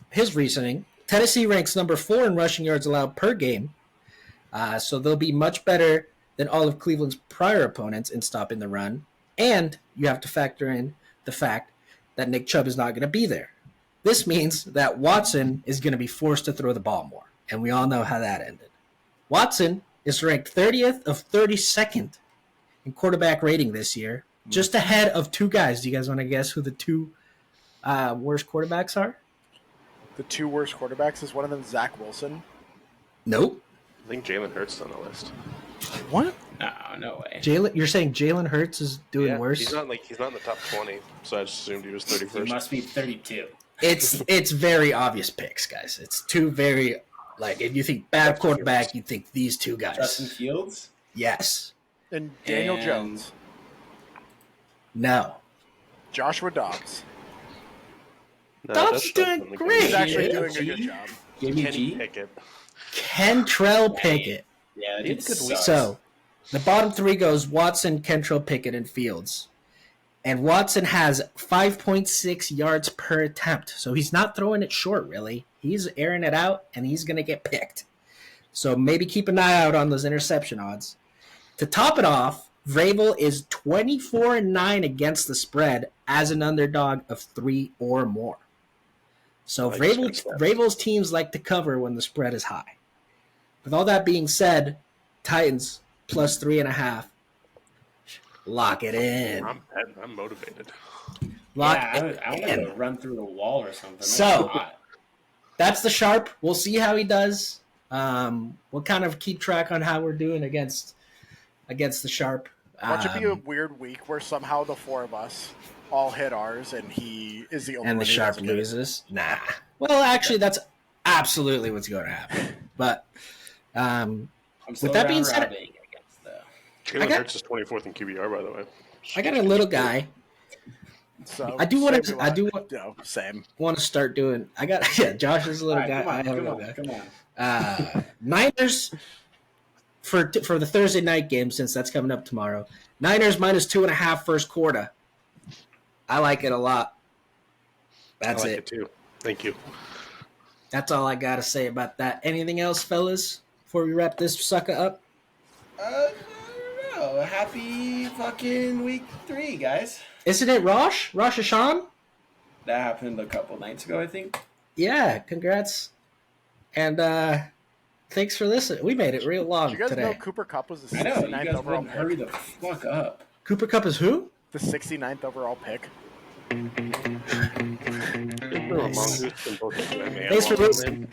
Speaker 1: his reasoning: Tennessee ranks number 4 in rushing yards allowed per game, so they'll be much better than all of Cleveland's prior opponents in stopping the run. And you have to factor in the fact that Nick Chubb is not going to be there. This means that Watson is going to be forced to throw the ball more, and we all know how that ended. Watson is ranked 30th of 32nd in quarterback rating this year, just ahead of two guys. Do you guys want to guess who the two worst quarterbacks are?
Speaker 2: The two worst quarterbacks is one of them Zach Wilson.
Speaker 1: Nope.
Speaker 3: I think Jalen Hurts is on the list.
Speaker 2: What?
Speaker 4: No way.
Speaker 1: You're saying Jalen Hurts is doing worse?
Speaker 3: He's not in the top 20, so I just assumed he was 31st.
Speaker 4: He must be 32.
Speaker 1: It's very obvious picks, guys. It's two very, like, if you think bad quarterback, you think these two guys.
Speaker 4: Justin Fields?
Speaker 1: Yes.
Speaker 2: And Daniel
Speaker 4: And-
Speaker 2: Jones.
Speaker 1: No.
Speaker 2: Joshua Dobbs.
Speaker 3: No,
Speaker 1: Dobbs doing
Speaker 3: the
Speaker 1: great.
Speaker 2: He's actually
Speaker 4: Yeah.
Speaker 2: doing a good job.
Speaker 4: Jamie
Speaker 3: Kenny
Speaker 4: G?
Speaker 3: Pickett.
Speaker 1: Kentrell Pickett.
Speaker 4: Yeah, that
Speaker 3: He
Speaker 4: dude
Speaker 3: had good
Speaker 4: sucks.
Speaker 1: So, the bottom three goes Watson, Kentrell Pickett, and Fields. And Watson has 5.6 yards per attempt. So he's not throwing it short, really. He's airing it out, and he's going to get picked. So maybe keep an eye out on those interception odds. To top it off, Vrabel is 24-9 against the spread as an underdog of 3 or more. So
Speaker 3: I like this good
Speaker 1: Vrabel's teams like to cover when the spread is high. With all that being said, Titans plus 3.5. Lock it in.
Speaker 3: I'm motivated.
Speaker 1: Lock
Speaker 4: Yeah,
Speaker 1: it
Speaker 4: I want
Speaker 1: in.
Speaker 4: to run through the wall or something. That's
Speaker 1: So-
Speaker 4: hot.
Speaker 1: That's the Sharp. We'll see how he does. We'll kind of keep track on how we're doing against the Sharp.
Speaker 2: Watch it be a weird week where somehow the four of us all hit ours and he is the only
Speaker 1: and
Speaker 2: one
Speaker 1: the
Speaker 2: who
Speaker 1: Sharp
Speaker 2: doesn't get it.
Speaker 1: loses. Nah. Well, actually, that's absolutely what's going to happen. But
Speaker 4: I'm
Speaker 1: with that being said,
Speaker 4: rounding against the
Speaker 3: Jalen
Speaker 1: got-
Speaker 3: Hurts is 24th in QBR, by the way.
Speaker 1: I got a little guy.
Speaker 2: So
Speaker 1: I do wanna-
Speaker 2: same
Speaker 1: I do
Speaker 2: line. No, same.
Speaker 1: Want to start doing? Josh is a little guy. I have a little guy.
Speaker 4: Come on.
Speaker 1: Niners for the Thursday night game, since that's coming up tomorrow. Niners minus 2.5 first quarter. I like it a lot. That's
Speaker 3: I like
Speaker 1: it.
Speaker 3: it too. Thank you.
Speaker 1: That's all I got to say about that. Anything else, fellas, before we wrap this sucker up?
Speaker 4: I So happy fucking week 3, guys.
Speaker 1: Isn't it Rosh Hashan?
Speaker 4: That happened a couple nights ago, I think.
Speaker 1: Yeah, congrats. And thanks for listening. We made it real long
Speaker 2: Did you guys
Speaker 1: today.
Speaker 2: know Cooper Kupp was the
Speaker 4: I know,
Speaker 2: 69th
Speaker 4: you guys
Speaker 2: overall
Speaker 4: wouldn't
Speaker 2: pick?
Speaker 4: hurry the fuck up.
Speaker 1: Cooper Kupp is who?
Speaker 2: The 69th overall pick.
Speaker 3: Mongoose and both of them, man.
Speaker 1: Thanks for listening.